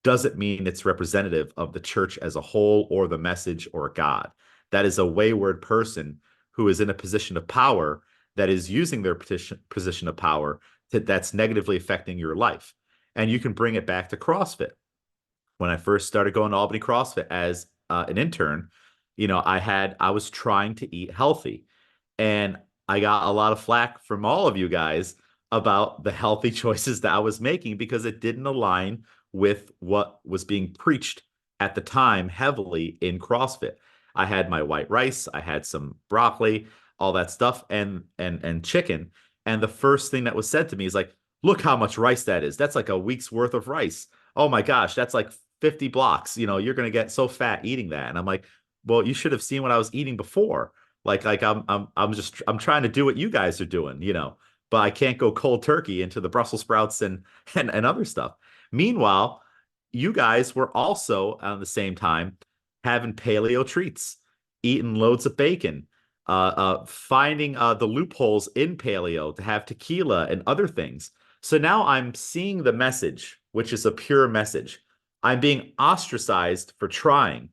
doesn't mean it's representative of the church as a whole or the message or God. That is a wayward person who is in a position of power that is using their position of power that's negatively affecting your life. And you can bring it back to CrossFit. When I first started going to Albany CrossFit as an intern, I was trying to eat healthy, and I got a lot of flack from all of you guys about the healthy choices that I was making because it didn't align with what was being preached at the time heavily in CrossFit. I had my white rice, I had some broccoli, all that stuff, and chicken. And the first thing that was said to me is like, look how much rice that is. That's like a week's worth of rice. Oh my gosh, that's like 50 blocks. You're gonna get so fat eating that. And I'm like, well, you should have seen what I was eating before. Like I'm trying to do what you guys are doing, but I can't go cold turkey into the Brussels sprouts and other stuff. Meanwhile, you guys were also at the same time having paleo treats, eating loads of bacon, finding the loopholes in paleo to have tequila and other things. So now I'm seeing the message, which is a pure message. I'm being ostracized for trying.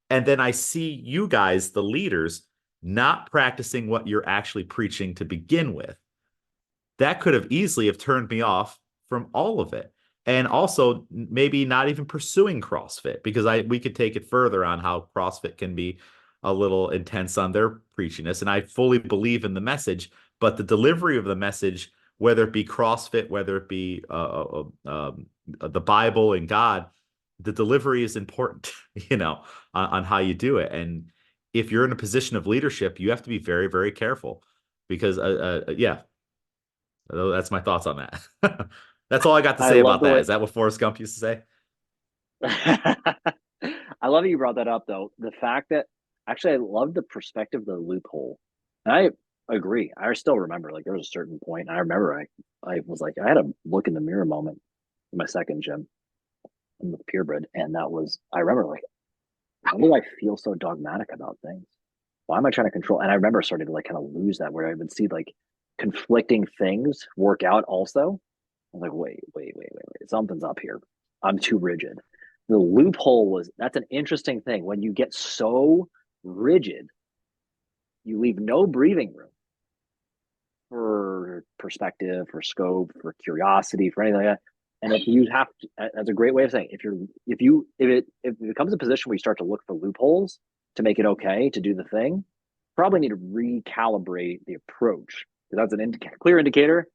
And then I see you guys, the leaders, not practicing what you're actually preaching to begin with. That could have easily have turned me off from all of it. And also maybe not even pursuing CrossFit, because we could take it further on how CrossFit can be a little intense on their preachiness. And I fully believe in the message, but the delivery of the message, whether it be CrossFit, whether it be the Bible and God, the delivery is important, on how you do it. And if you're in a position of leadership, you have to be very, very careful because, yeah, that's my thoughts on that. That's all I got to I say love about the that. way Is that what Forrest Gump used to say? I love that you brought that up, though. The fact that actually, I love the perspective of the loophole. And I agree. I still remember, like, there was a certain point. I remember I was like, I had a look in the mirror moment in my second gym with purebred. And that was, I remember, like, how do I feel so dogmatic about things? Why am I trying to control? And I remember starting to like kind of lose that where I would see like conflicting things work out also. I was like, wait, something's up here. I'm too rigid. The loophole was that's an interesting thing. When you get so rigid, you leave no breathing room for perspective, for scope, for curiosity, for anything like that. And if you have to, that's a great way of saying it. If it becomes a position where you start to look for loopholes to make it okay to do the thing, probably need to recalibrate the approach because that's an clear indicator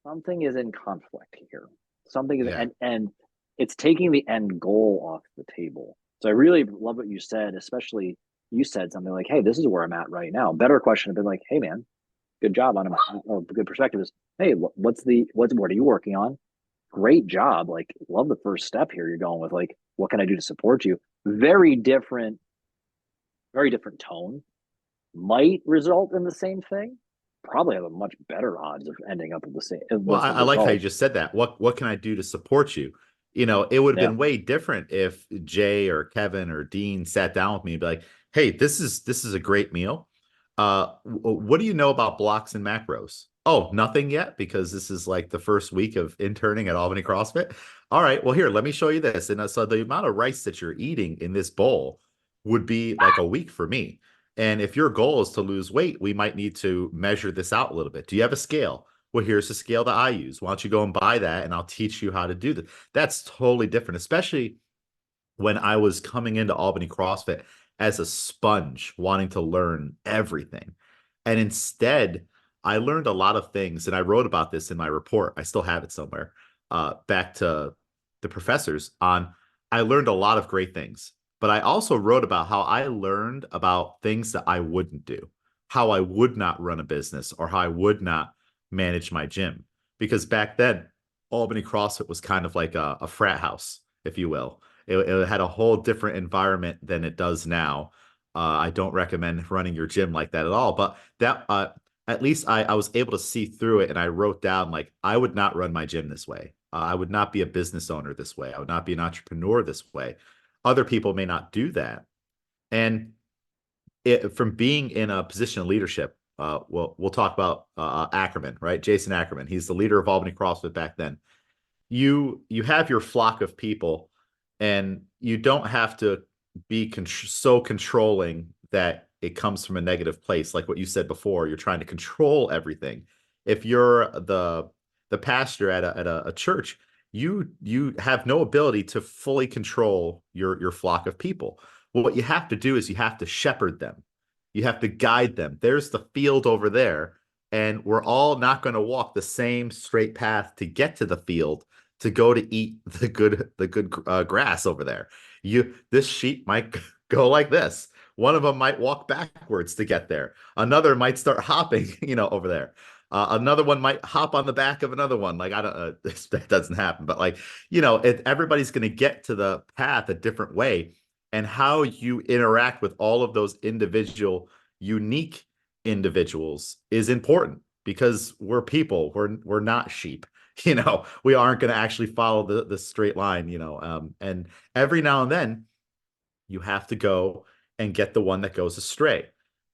something is in conflict here. Something is, Yeah. and it's taking the end goal off the table. So I really love what you said, especially you said something like, "Hey, this is where I'm at right now." Better question have been like, "Hey, man, good job on a or good perspective is, hey, what are you working on? Great job. Like, love the first step here. You're going with like, what can I do to support you? Very different tone. Might result in the same thing. Probably have a much better odds of ending up with Well, with the I like how you result. just said that. What can I do to support you? It would have Yeah. been way different if Jay or Kevin or Dean sat down with me and be like, "Hey, this is a great meal. What do you know about blocks and macros?" Oh, nothing yet because this is like the first week of interning at Albany CrossFit. All right, well here, let me show you this. And so the amount of rice that you're eating in this bowl would be like a week for me. And if your goal is to lose weight, we might need to measure this out a little bit. Do you have a scale? Well, here's the scale that I use. Why don't you go and buy that and I'll teach you how to do that. That's totally different, especially when I was coming into Albany CrossFit as a sponge, wanting to learn everything. And instead, I learned a lot of things, and I wrote about this in my report. I still have it somewhere, back to the professors on I learned a lot of great things. But I also wrote about how I learned about things that I wouldn't do, how I would not run a business or how I would not manage my gym. Because back then, Albany CrossFit was kind of like a frat house, if you will. It had a whole different environment than it does now. I don't recommend running your gym like that at all. But that at least I was able to see through it, and I wrote down like I would not run my gym this way. I would not be a business owner this way. I would not be an entrepreneur this way. Other people may not do that, and from being in a position of leadership, we'll talk about Ackerman, right? Jason Ackerman. He's the leader of Albany CrossFit back then. You have your flock of people, and you don't have to be so controlling that it comes from a negative place, like what you said before. You're trying to control everything. If you're the pastor at a church, you have no ability to fully control your flock of people. Well, what you have to do is you have to shepherd them. You have to guide them. There's the field over there, and we're all not going to walk the same straight path to get to the field to go to eat the good grass over there. This sheep might go like this. One of them might walk backwards to get there. Another might start hopping, over there. Another one might hop on the back of another one. Like I don't, that doesn't happen, but like, everybody's going to get to the path a different way, and how you interact with all of those individual, unique individuals is important because we're people. We're not sheep. We aren't going to actually follow the straight line. And every now and then you have to go and get the one that goes astray.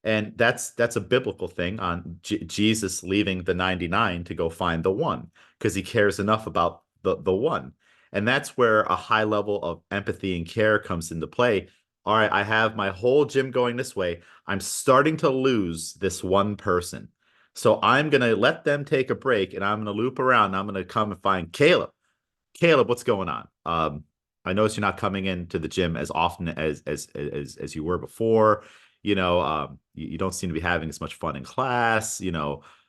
And that's a biblical thing on Jesus leaving the 99 to go find the one because he cares enough about the one. And that's where a high level of empathy and care comes into play. All right, I have my whole gym going this way. I'm starting to lose this one person. So I'm going to let them take a break and I'm going to loop around. And I'm going to come and find Caleb. Caleb, what's going on? I noticed you're not coming into the gym as often as you were before. You don't seem to be having as much fun in class.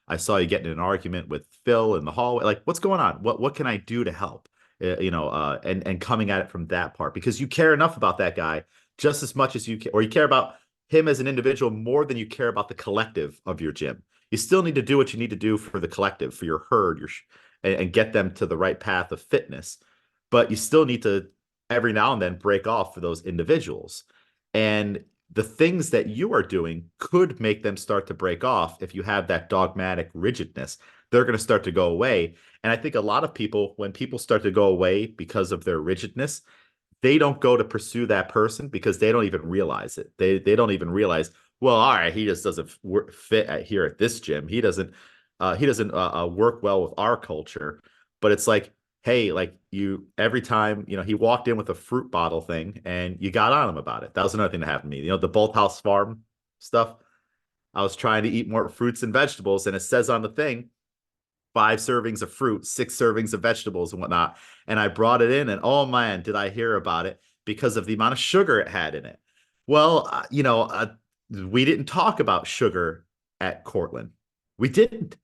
I saw you getting in an argument with Phil in the hallway. Like, what's going on? What can I do to help? And coming at it from that part because you care enough about that guy just as much as or you care about him as an individual more than you care about the collective of your gym. You still need to do what you need to do for the collective, for your herd, and get them to the right path of fitness. But you still need to every now and then break off for those individuals. And the things that you are doing could make them start to break off if you have that dogmatic rigidness. They're going to start to go away. And I think a lot of people, when people start to go away because of their rigidness, they don't go to pursue that person because they don't even realize it. They don't even realize, well, all right, he just doesn't fit here at this gym. He doesn't work well with our culture. But it's like, hey, like you every time, he walked in with a fruit bottle thing and you got on him about it. That was another thing that happened to me. The Bolt House Farm stuff. I was trying to eat more fruits and vegetables, and it says on the thing, 5 servings of fruit, 6 servings of vegetables and whatnot. And I brought it in, and oh man, did I hear about it because of the amount of sugar it had in it. Well, we didn't talk about sugar at Cortland. We didn't.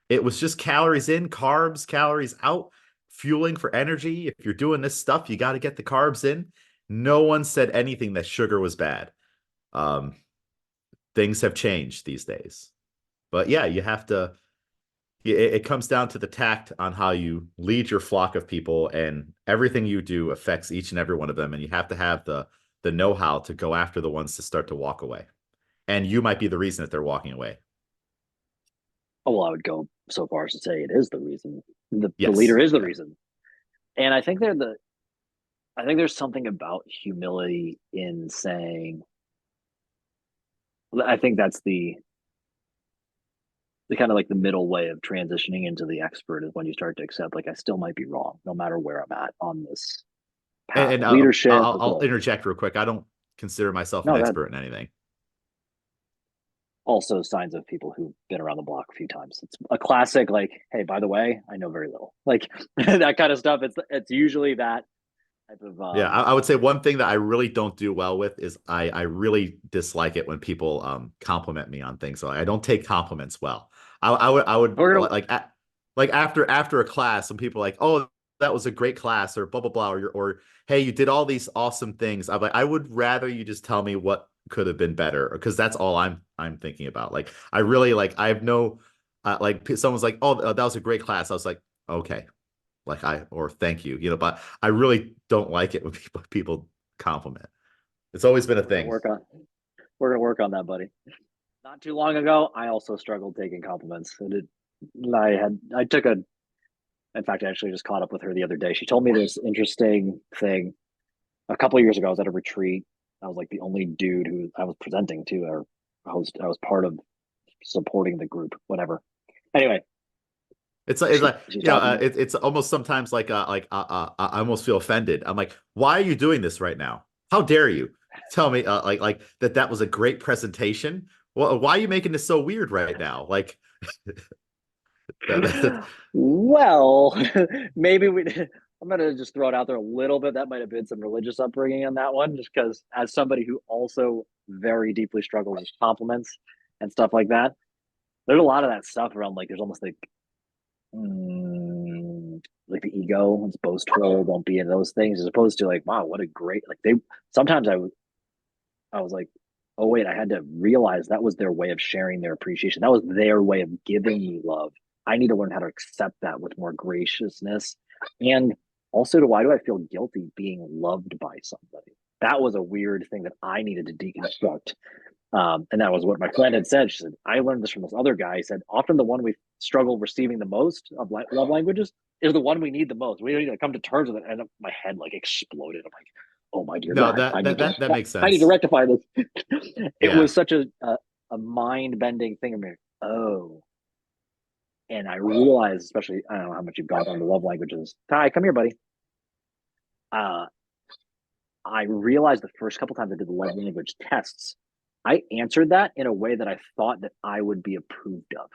It was just calories in, carbs, calories out, fueling for energy. If you're doing this stuff, you got to get the carbs in. No one said anything that sugar was bad. Um, Things have changed these days. But yeah, you have to it comes down to the tact on how you lead your flock of people, and everything you do affects each and every one of them, and you have to have the know-how to go after the ones to start to walk away, and you might be the reason that they're walking away. Oh, well, I would go so far as to say it is the reason. The leader Yes. is the Yeah. reason. And I think there's something about humility in saying, I think that's the kind of like the middle way of transitioning into the expert is when you start to accept, like, I still might be wrong, no matter where I'm at on this and, path and of uh, leadership I'll, or I'll growth. interject real quick. I don't consider myself an No, that expert in anything. also signs of people who've been around the block a few times. It's a classic, like, hey, by the way, I know very little. Like that kind of stuff. It's usually that type of Yeah, I would say one thing that I really don't do well with is I really dislike it when people compliment me on things. So I don't take compliments well. I would we're gonna like after a class, some people are like, oh, that was a great class, or blah blah blah, or hey, you did all these awesome things. I'm like, I would rather you just tell me what could have been better, because that's all I'm thinking about. Like I really like I have no like someone's like, oh, that was a great class. I was like, okay, like or thank you, but I really don't like it when people compliment. It's always been a we're gonna thing. work on we're gonna work on that, buddy. Not too long ago, I also struggled taking compliments. I took a in fact, I actually just caught up with her the other day. She told me this interesting thing a couple of years ago. I was at a retreat. I was like the only dude who I was presenting to or host. I was part of supporting the group, whatever. Anyway, It's like she's talking. it's almost sometimes I almost feel offended. I'm like, why are you doing this right now? How dare you tell me like that was a great presentation? Well, why are you making this so weird right now? Like that, Well, maybe we. I'm gonna just throw it out there a little bit. That might have been some religious upbringing on that one, just because as somebody who also very deeply struggles with compliments and stuff like that, there's a lot of that stuff around. Like, there's almost like the ego, it's boastful, don't be in those things, as opposed to like, wow, what a great like they. Sometimes I was like, oh wait, I had to realize that was their way of sharing their appreciation. That was their way of giving me love. I need to learn how to accept that with more graciousness. And also, to why do I feel guilty being loved by somebody? That was a weird thing that I needed to deconstruct. And that was what my friend had said. She said, I learned this from this other guy. He said, often the one we struggle receiving the most of love languages is the one we need the most. We need to come to terms with it. And my head like exploded. I'm like, oh my dear No, God, that makes I need to sense. rectify this. It Yeah. was such a mind bending thing. I'm like, oh, and I realized, especially, I don't know how much you've gone on the love languages. Ty, come here, buddy. Uh, I realized the first couple times I did the love language tests, I answered that in a way that I thought that I would be approved of.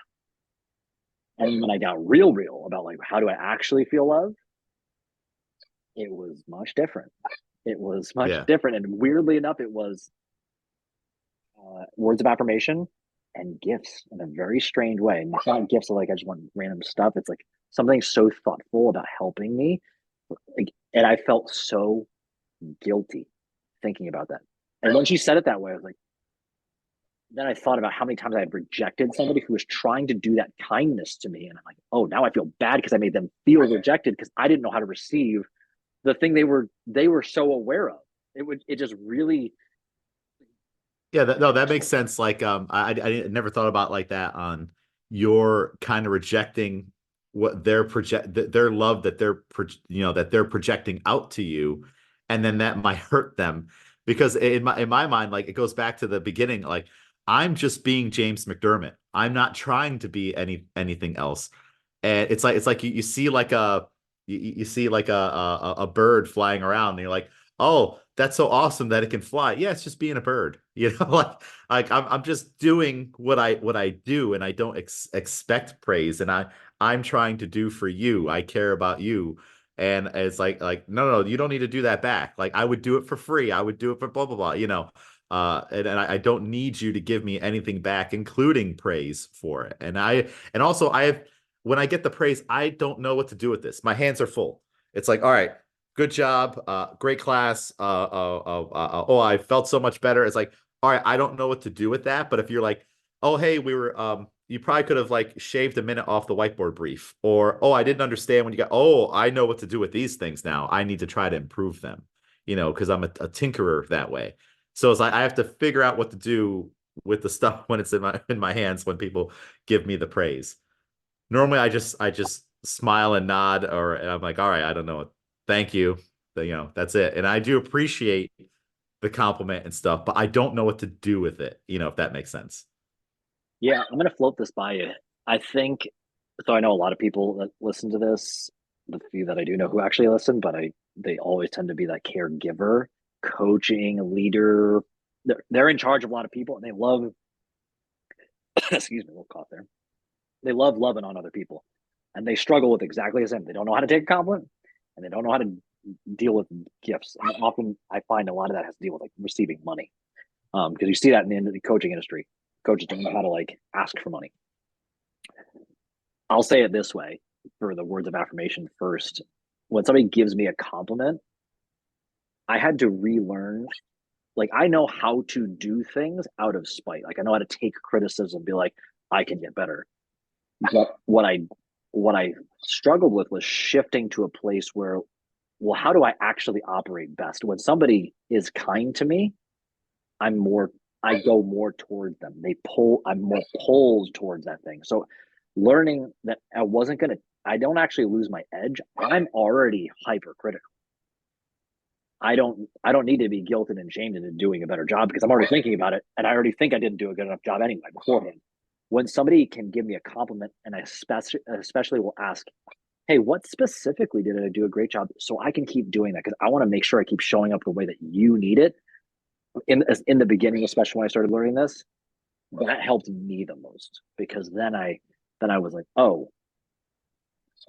And when I got real about like how do I actually feel love, it was much different. It was much Yeah. different, and weirdly enough, it was words of affirmation and gifts in a very strange way. And it's not gifts of like I just want random stuff. It's like something so thoughtful about helping me, like, and I felt so guilty thinking about that. And when she said it that way, I was like, then I thought about how many times I had rejected somebody who was trying to do that kindness to me. And I'm like, oh, now I feel bad because I made them feel rejected because I didn't know how to receive the thing they were so aware of. It just really. Yeah, no, that makes sense. Like, I never thought about like that on your kind of rejecting what their love that that they're projecting out to you, and then that might hurt them because in my mind, like it goes back to the beginning. Like I'm just being James McDermott. I'm not trying to be anything else. And it's like you see like you see like a bird flying around, and you're like, oh, that's so awesome that it can fly. Yeah, it's just being a bird, like I'm just doing what I do, and I don't expect praise, and I'm trying to do for you. I care about you, and it's like no, you don't need to do that back. Like I would do it for free. I would do it for blah blah blah. And I don't need you to give me anything back, including praise for it. And also I have when I get the praise, I don't know what to do with this. My hands are full. It's like, all right, good job, great class. Oh, I felt so much better. It's like, all right, I don't know what to do with that. But if you're like, oh, hey, you probably could have like shaved a minute off the whiteboard brief, or oh, I didn't understand when you got, oh, I know what to do with these things now. I need to try to improve them, because I'm a tinkerer that way. So it's like I have to figure out what to do with the stuff when it's in my hands when people give me the praise. Normally I just smile and nod, and I'm like, all right, I don't know. Thank you. That's it. And I do appreciate the compliment and stuff, but I don't know what to do with it, if that makes sense. Yeah, I'm gonna float this by you. I think so. I know a lot of people that listen to this, the few that I do know who actually listen, but they always tend to be that caregiver, coaching, leader. They're in charge of a lot of people, and they love. Excuse me, a little cough there. They love loving on other people, and they struggle with exactly the same. They don't know how to take a compliment, and they don't know how to deal with gifts. And often, I find a lot of that has to deal with like receiving money, because you see that in the coaching industry. Coaches don't know how to like ask for money. I'll say it this way for the words of affirmation first. When somebody gives me a compliment, I had to relearn. Like I know how to do things out of spite. Like I know how to take criticism, and be like, I can get better. But what I struggled with was shifting to a place where, well, how do I actually operate best? When somebody is kind to me, I go more towards them. I'm more pulled towards that thing. So learning that I don't actually lose my edge. I'm already hypercritical. I don't need to be guilted and shamed into doing a better job because I'm already thinking about it, and I already think I didn't do a good enough job anyway beforehand. When somebody can give me a compliment, and I especially will ask, hey, what specifically did I do a great job, so I can keep doing that because I want to make sure I keep showing up the way that you need it. In the beginning, especially when I started learning this, that helped me the most because then I was like, oh,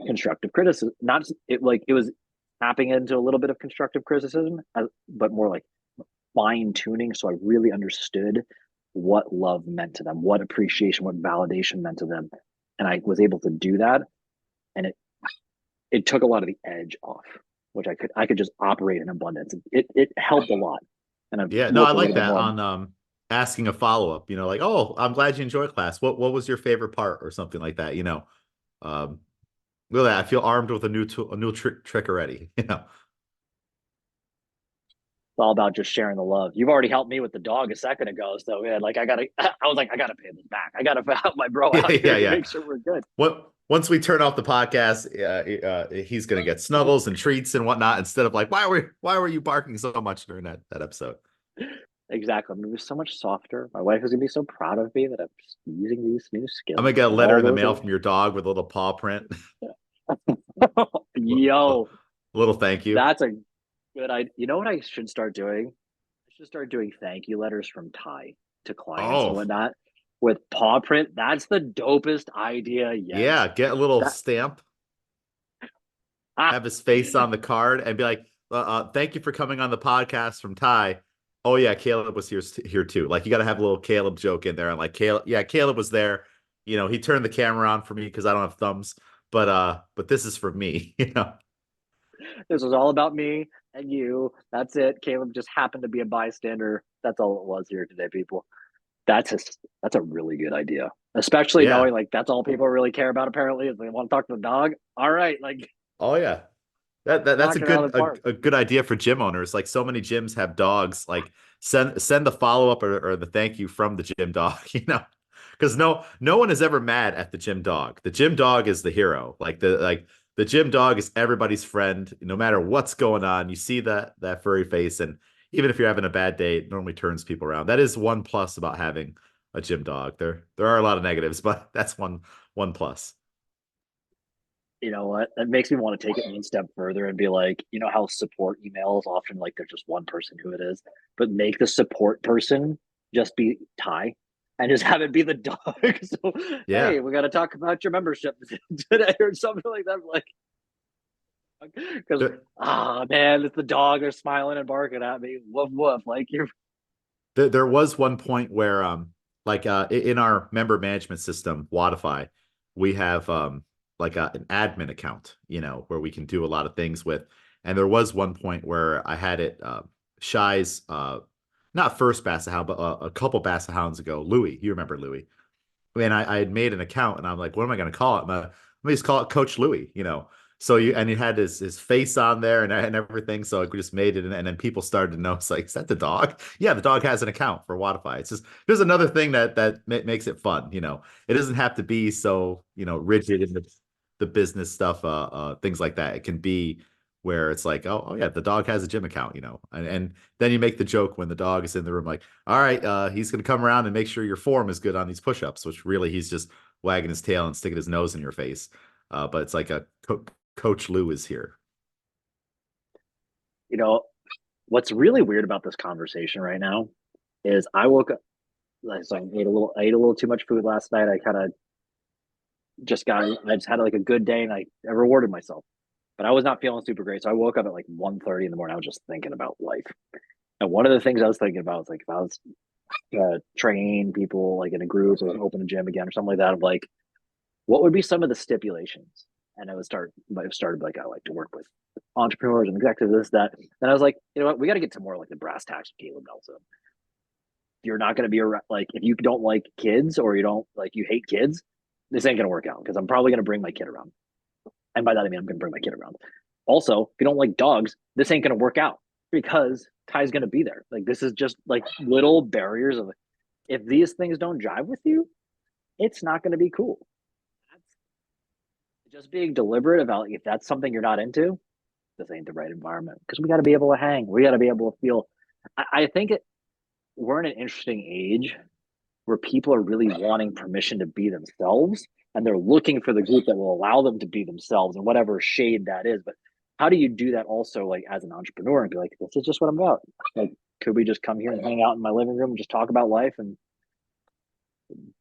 constructive criticism. Not it was tapping into a little bit of constructive criticism, but more like fine tuning. So I really understood what love meant to them, what appreciation, what validation meant to them, and I was able to do that. And it took a lot of the edge off, which I could just operate in abundance. It helped a lot, and I've Yeah, no, I worked a like little bit that more. on asking a follow-up, like, oh, I'm glad you enjoyed class. What was your favorite part or something like that. Um, really, I feel armed with a new tool, a new trick already. It's all about just sharing the love. You've already helped me with the dog a second ago, so man, like I was like, I gotta pay this back. I gotta help my bro Yeah, out yeah, here to yeah. make sure we're good. Once we turn off the podcast, he's gonna get snuggles and treats and whatnot instead of like, why were you barking so much during that episode? Exactly. I'm gonna be so much softer. My wife is gonna be so proud of me that I'm just using these new I'm gonna skills get a and letter all in the those mail other. from your dog with a little paw print, a Yo, little thank you. that's a good idea. You know what I should start doing? I should start doing thank you letters from Ty to clients and Oh, whatnot with paw print. That's the dopest idea yet. yeah, get a little That stamp, ah, have his face on the card, and be like, "Thank you for coming on the podcast from Ty." Oh yeah, Caleb was here too. Like you got to have a little Caleb joke in there, and like Caleb, yeah, Caleb was there. He turned the camera on for me because I don't have thumbs, but this is for me. this was all about me and you. That's it. Caleb just happened to be a bystander. That's all it was here today, people. That's a that's a really good idea, especially Yeah. knowing like that's all people really care about. Apparently, is they want to talk to the dog. All right, like Oh yeah. That's a knock it out good of the park. a good idea for gym owners. Like so many gyms have dogs. Like send the follow up or the thank you from the gym dog. Because no one is ever mad at the gym dog. The gym dog is the hero. Like the gym dog is everybody's friend. No matter what's going on, you see that furry face, and even if you're having a bad day, it normally turns people around. That is one plus about having a gym dog. There are a lot of negatives, but that's one plus. You know what? That makes me want to take it one step further and be like, you know how support emails often like there's just one person who it is, but make the support person just be Ty and just have it be the dog. So Yeah. hey, we got to talk about your membership today or something like that. Like because man, it's the dog. They're smiling and barking at me. Woof woof. Like you're There was one point where like in our member management system Wodify, we have like an admin account, where we can do a lot of things with. And there was one point where I had it Shy's not first Basset Hound, but a couple Basset Hounds ago, Louis. You remember Louis? And I had made an account and I'm like, what am I going to call it? Let me just call it Coach Louis. So and it had his face on there and everything. So I just made it, and then people started to know. It's like, is that the dog? Yeah, the dog has an account for Wodify. It's just there's another thing that makes it fun. It doesn't have to be so rigid in the business stuff, things like that. It can be where it's like, oh yeah, the dog has a gym account. And then you make the joke when the dog is in the room, like, all right, he's gonna come around and make sure your form is good on these push-ups, which really he's just wagging his tail and sticking his nose in your face. But it's like Coach Lou is here. you know what's really weird about this conversation right now is I woke up. So I ate a little too much food last night. I kind of I just had like a good day and I rewarded myself, but I was not feeling super great. So I woke up at like 1:30 in the morning. I was just thinking about life. And one of the things I was thinking about was like if I was train people like in a group or open a gym again or something like that, I'm like, what would be some of the stipulations? And might have started like I like to work with entrepreneurs and executives, this, that. And I was like, you know what, we got to get to more like the brass tacks of Caleb Nelson. You're not going to be like if you don't like kids or you don't like you hate kids, this ain't going to work out because I'm probably going to bring my kid around. And by that I mean I'm going to bring my kid around. Also, if you don't like dogs, this ain't going to work out because Ty's going to be there. Like this is just like little barriers of if these things don't jive with you, it's not going to be cool. That's just being deliberate about if that's something you're not into, this ain't the right environment because we got to be able to hang. We got to be able to feel. I think we're in an interesting age where people are really wanting permission to be themselves and they're looking for the group that will allow them to be themselves in whatever shade that is. But how do you do that also like as an entrepreneur and be like, this is just what I'm about? Like, could we just come here and hang out in my living room and just talk about life and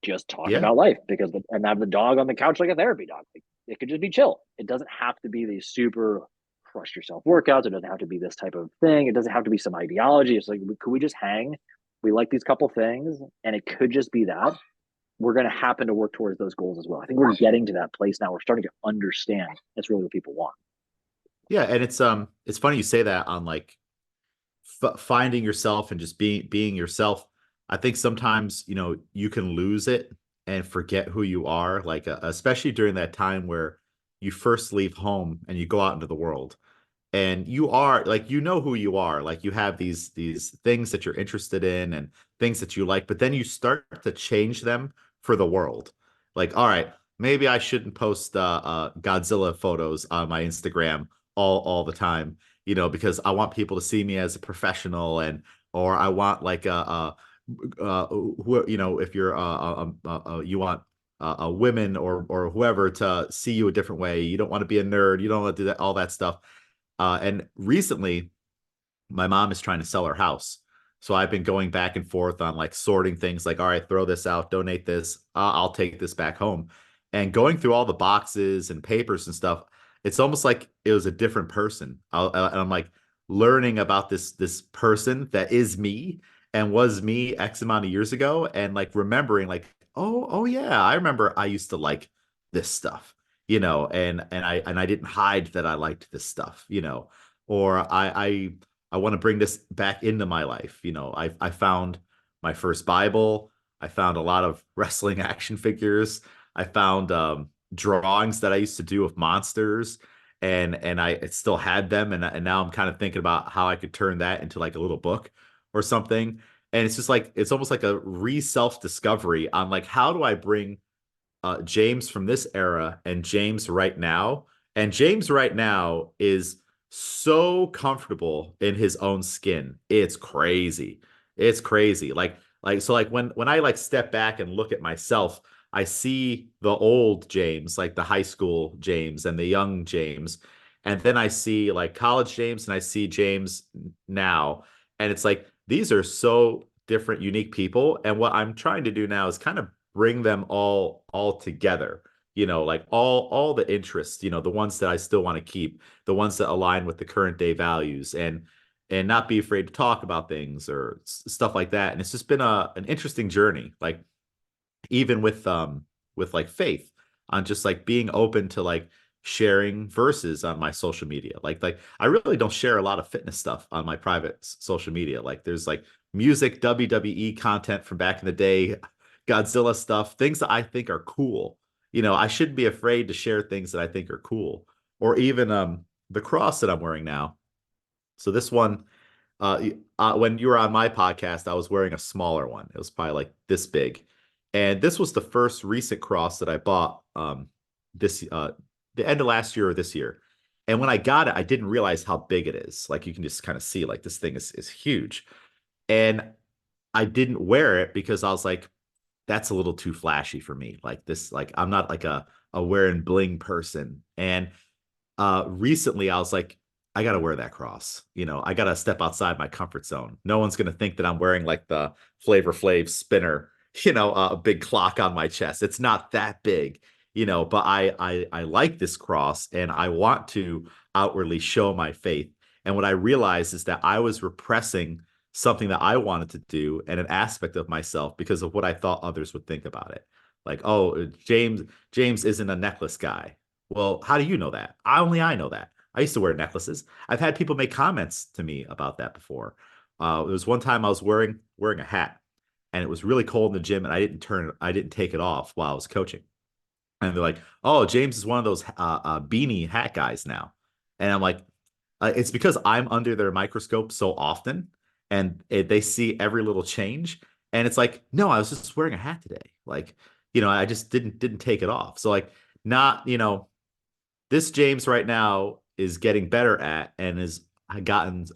just talk Yeah. about life and have the dog on the couch like a therapy dog. Like, it could just be chill. It doesn't have to be these super crush yourself workouts. It doesn't have to be this type of thing. It doesn't have to be some ideology. It's like, could we just hang? We like these couple things, and it could just be that we're going to happen to work towards those goals as well. I think we're getting to that place now. We're starting to understand that's really what people want. Yeah, and it's funny you say that on like finding yourself and just being yourself. I think sometimes, you can lose it and forget who you are, like especially during that time where you first leave home and you go out into the world and you are like who you are, like you have these things that you're interested in and things that you like, but then you start to change them for the world. Like, all right, maybe I shouldn't post Godzilla photos on my Instagram all the time, because I want people to see me as a professional, and or I want like if you're you want women or whoever to see you a different way. You don't want to be a nerd. You don't want to do that, all that stuff. And recently, my mom is trying to sell her house. So I've been going back and forth on like sorting things like, all right, throw this out, donate this, I'll take this back home. And going through all the boxes and papers and stuff, it's almost like it was a different person. And I'm like learning about this person that is me and was me X amount of years ago, and like remembering like, oh yeah, I remember I used to like this stuff, and I didn't hide that I liked this stuff, or I want to bring this back into my life. I found my first Bible. I found a lot of wrestling action figures. I found drawings that I used to do of monsters, and I still had them, and now I'm kind of thinking about how I could turn that into like a little book or something. And it's just like it's almost like a re self discovery on like how do I bring James from this era and James right now. And James right now is so comfortable in his own skin. It's crazy. It's crazy. Like so like when I like step back and look at myself, I see the old James, like the high school James and the young James. And then I see like college James and I see James now. And it's like these are so different, unique people. And what I'm trying to do now is kind of bring them all together, like all the interests, the ones that I still want to keep, the ones that align with the current day values, and not be afraid to talk about things or stuff like that. And it's just been an interesting journey, like even with like faith, on just like being open to like sharing verses on my social media. Like I really don't share a lot of fitness stuff on my private social media. Like there's like music, WWE content from back in the day, Godzilla stuff, things that I think are cool. I shouldn't be afraid to share things that I think are cool. Or even the cross that I'm wearing now. So this one, when you were on my podcast, I was wearing a smaller one. It was probably like this big, and this was the first recent cross that I bought this the end of last year or this year. And when I got it, I didn't realize how big it is. Like you can just kind of see, like this thing is huge. And I didn't wear it because I was like, that's a little too flashy for me. Like this, like I'm not like a wearing bling person. And recently I was like, I gotta wear that cross. I gotta step outside my comfort zone. No one's gonna think that I'm wearing like the Flavor Flav spinner, a big clock on my chest. It's not that big, but I like this cross and I want to outwardly show my faith. And what I realized is that I was repressing something that I wanted to do and an aspect of myself because of what I thought others would think about it. Like, oh, James isn't a necklace guy. Well, how do you know that? I know that. I used to wear necklaces. I've had people make comments to me about that before. There was one time I was wearing a hat, and it was really cold in the gym, and I didn't take it off while I was coaching. And they're like, "Oh, James is one of those beanie hat guys now," and I'm like, it's because I'm under their microscope so often, and they see every little change, and it's like, no, I was just wearing a hat today, like, I just didn't take it off. So like, not, this James right now is getting better at and has gotten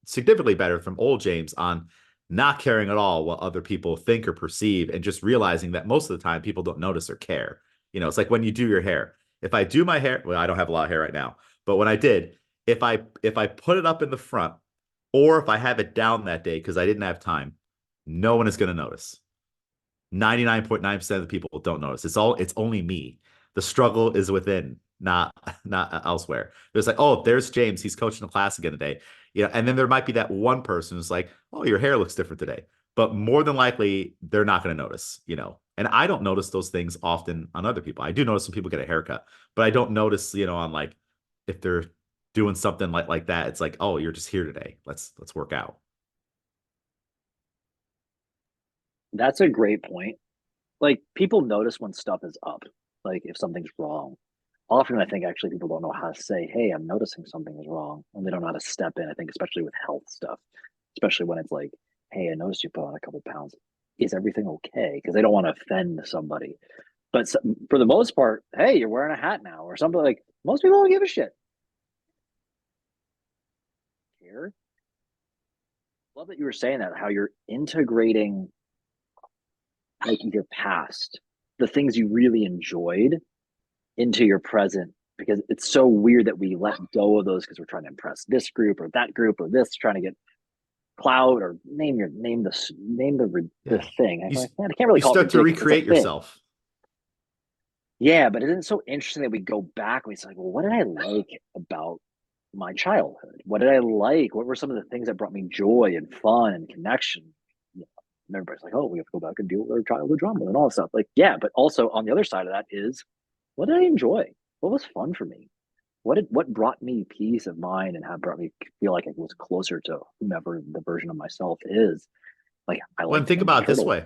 significantly better from old James on not caring at all what other people think or perceive, and just realizing that most of the time people don't notice or care. It's like when you do your hair. If I do my hair, well, I don't have a lot of hair right now, but when I did, if I put it up in the front, or if I have it down that day because I didn't have time, no one is going to notice. 99.9% of the people don't notice. It's only me. The struggle is within, not elsewhere. There's like, oh, there's James. He's coaching the class again today. And then there might be that one person who's like, oh, your hair looks different today. But more than likely, they're not going to notice. And I don't notice those things often on other people. I do notice when people get a haircut, but I don't notice, on like if they're doing something like that. It's like, oh, you're just here today. Let's work out. That's a great point. Like people notice when stuff is up, like if something's wrong. Often I think actually people don't know how to say, hey, I'm noticing something is wrong. And they don't know how to step in. I think especially with health stuff, especially when it's like, hey, I noticed you put on a couple pounds. Is everything okay? Because they don't want to offend somebody. But for the most part, hey, you're wearing a hat now or something like most people don't give a shit. Care. Love that you were saying that, how you're integrating like your past, the things you really enjoyed into your present because it's so weird that we let go of those because we're trying to impress this group or this trying to get cloud or the Yeah. thing. I You, like, man, I can't really you call it start to ridiculous. It's a recreate thing. yourself. Yeah, but isn't it so interesting that we go back and it's like, well, what did I like about my childhood? What did I like? What were some of the things that brought me joy and fun and connection? You know, and everybody's like, oh, we have to go back and deal with our childhood drama and all that stuff. Like, yeah, but also on the other side of that is what did I enjoy? What was fun for me? What brought me peace of mind and how brought me feel like I was closer to whomever the version of myself is. Like I Well, liked think Ninja about it this Turtles.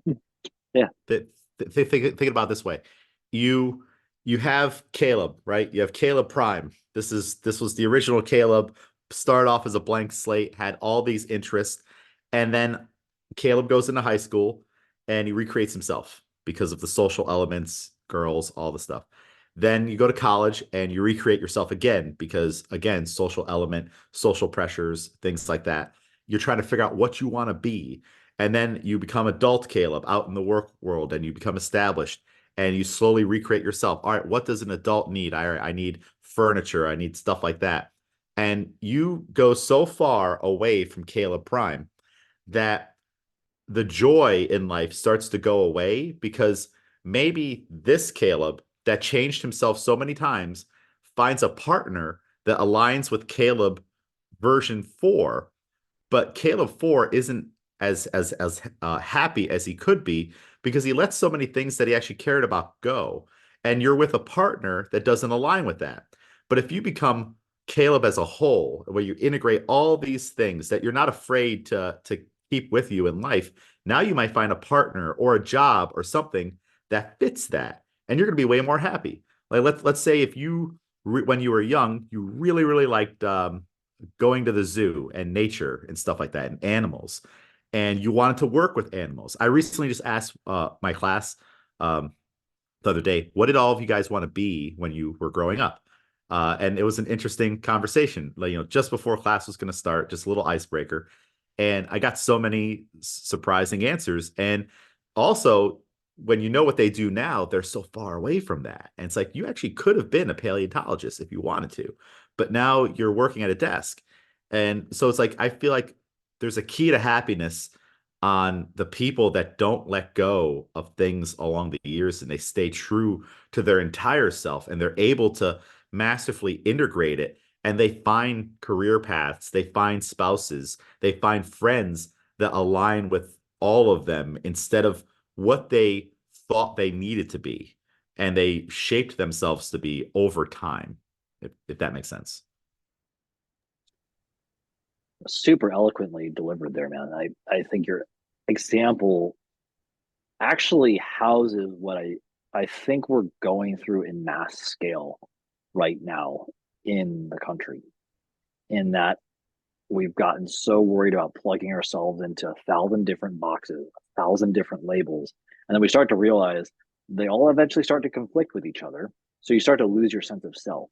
way. Yeah. Think about it this way. You you have Caleb, right? You have Caleb Prime. This was the original Caleb, started off as a blank slate, had all these interests, and then Caleb goes into high school and he recreates himself because of the social elements, girls, all the stuff. Then you go to college and you recreate yourself again because again, social element, social pressures, things like that. You're trying to figure out what you want to be, and then you become adult Caleb out in the work world and you become established and you slowly recreate yourself. All right, what does an adult need? I need furniture, I need stuff like that. And you go so far away from Caleb Prime that the joy in life starts to go away because maybe this Caleb that changed himself so many times finds a partner that aligns with Caleb version 4, but Caleb 4 isn't as happy as he could be because he lets so many things that he actually cared about go. And you're with a partner that doesn't align with that. But if you become Caleb as a whole, where you integrate all these things that you're not afraid to keep with you in life, now you might find a partner or a job or something that fits that, and you're going to be way more happy. Like let's say if you when you were young, you really liked going to the zoo and nature and stuff like that and animals, and you wanted to work with animals. I recently just asked my class um, the other day, what did all of you guys want to be when you were growing up? And it was an interesting conversation, like, just before class was going to start, just a little icebreaker. And I got so many surprising answers. And also, when you know what they do now, they're so far away from that. And it's like, you actually could have been a paleontologist if you wanted to, but now you're working at a desk. And so it's like, I feel like there's a key to happiness on the people that don't let go of things along the years and they stay true to their entire self and they're able to masterfully integrate it, and they find career paths, they find spouses, they find friends that align with all of them instead of what they thought they needed to be, and they shaped themselves to be over time, if that makes sense. Super eloquently delivered there, man. I think your example actually houses what I think we're going through in mass scale right now in the country. In that we've gotten so worried about plugging ourselves into 1,000 different boxes, 1,000 different labels, and then we start to realize they all eventually start to conflict with each other. So you start to lose your sense of self.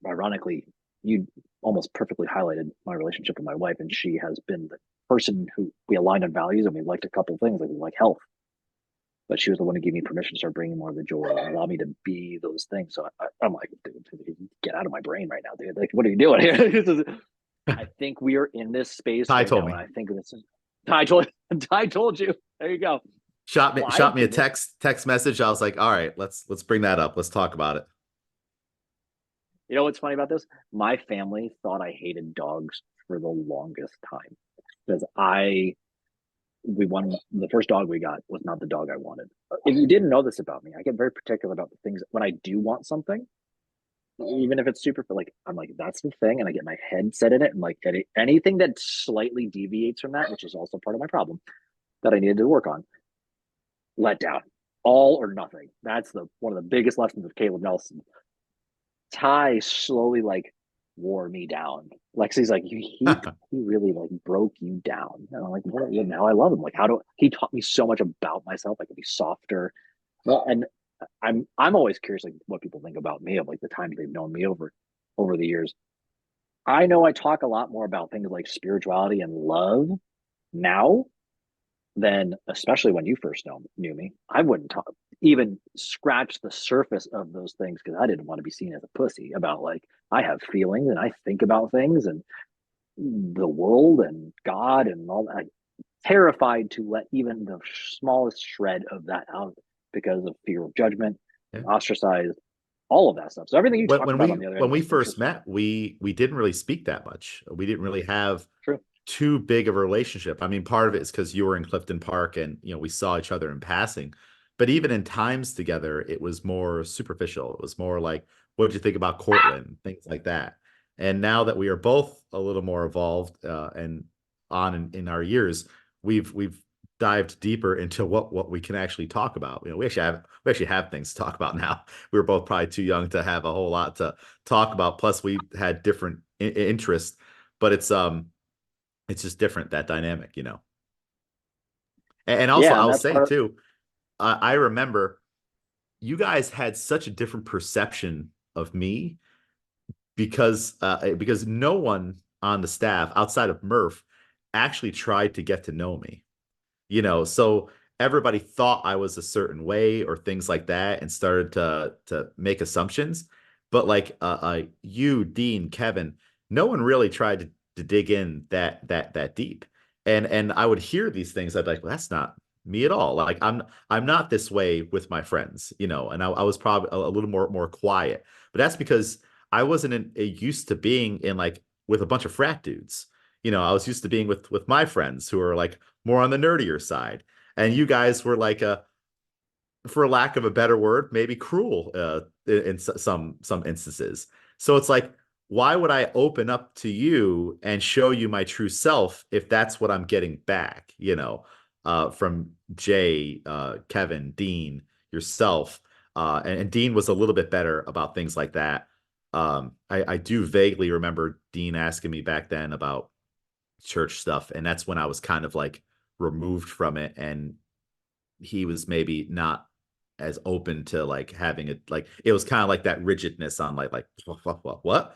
Ironically, you almost perfectly highlighted my relationship with my wife, and she has been the person who we aligned on values and we liked a couple of things, like we like health, but she was the one who gave me permission to start bringing more of the joy and allow me to be those things. So I'm like, dude, get out of my brain right now, dude. Like, what are you doing here? I think we are in this space Ty right told now, and me. I think this is. I told, I told you. There you go. Shot me a Quiet. text message. I was like, all right, let's bring that up. Let's talk about it. You know what's funny about this? My family thought I hated dogs for the longest time because we won the first dog we got was not the dog I wanted. If you didn't know this about me, I get very particular about the things when I do want something. even if it's super, like, I'm like, that's the thing. And I get my head set in it. And like, anything that slightly deviates from that, which is also part of my problem that I needed to work on, let down, all or nothing. That's the one of the biggest lessons of Caleb Nelson. Ty slowly like wore me down. Lexi's like, he really like broke you down. And I'm like, well, yeah, now I love him. Like, how do he taught me so much about myself? I could be softer. Well, and I'm always curious like what people think about me of like the times they've known me over the years. I know I talk a lot more about things like spirituality and love now than especially when you first knew me. I wouldn't talk even scratch the surface of those things because I didn't want to be seen as a pussy about like I have feelings and I think about things and the world and God and all that. I'm terrified to let even the smallest shred of that out because of fear of judgment Yeah. and ostracized, all of that stuff. So everything you when talked when about on we the other when end we was first interesting. met, we didn't really speak that much. We didn't really have True. too big of a relationship. I mean, part of it is because you were in Clifton Park and we saw each other in passing. But even in times together, it was more superficial. It was more like, what did you think about Cortland? Things like that. And now that we are both a little more evolved and on in our years, we've dived deeper into what we can actually talk about. We actually have things to talk about now. We were both probably too young to have a whole lot to talk about. Plus, we had different interests, but it's just different, that dynamic. And also, Yeah, and I'll that's say part of too, I remember you guys had such a different perception of me because no one on the staff outside of Murph actually tried to get to know me. So everybody thought I was a certain way or things like that and started to make assumptions. But like you, Dean, Kevin, no one really tried to dig in that deep. And I would hear these things. I'd be like, well, that's not me at all. Like I'm not this way with my friends. And I was probably a little more quiet. But that's because I wasn't used to being in like with a bunch of frat dudes. I was used to being with my friends who are like more on the nerdier side. And you guys were like for lack of a better word, maybe cruel in some instances. So it's like, why would I open up to you and show you my true self if that's what I'm getting back, from Jay, Kevin, Dean, yourself. And Dean was a little bit better about things like that. I do vaguely remember Dean asking me back then about church stuff, and that's when I was kind of like removed from it, and he was maybe not as open to like having it. Like it was kind of like that rigidness on like what.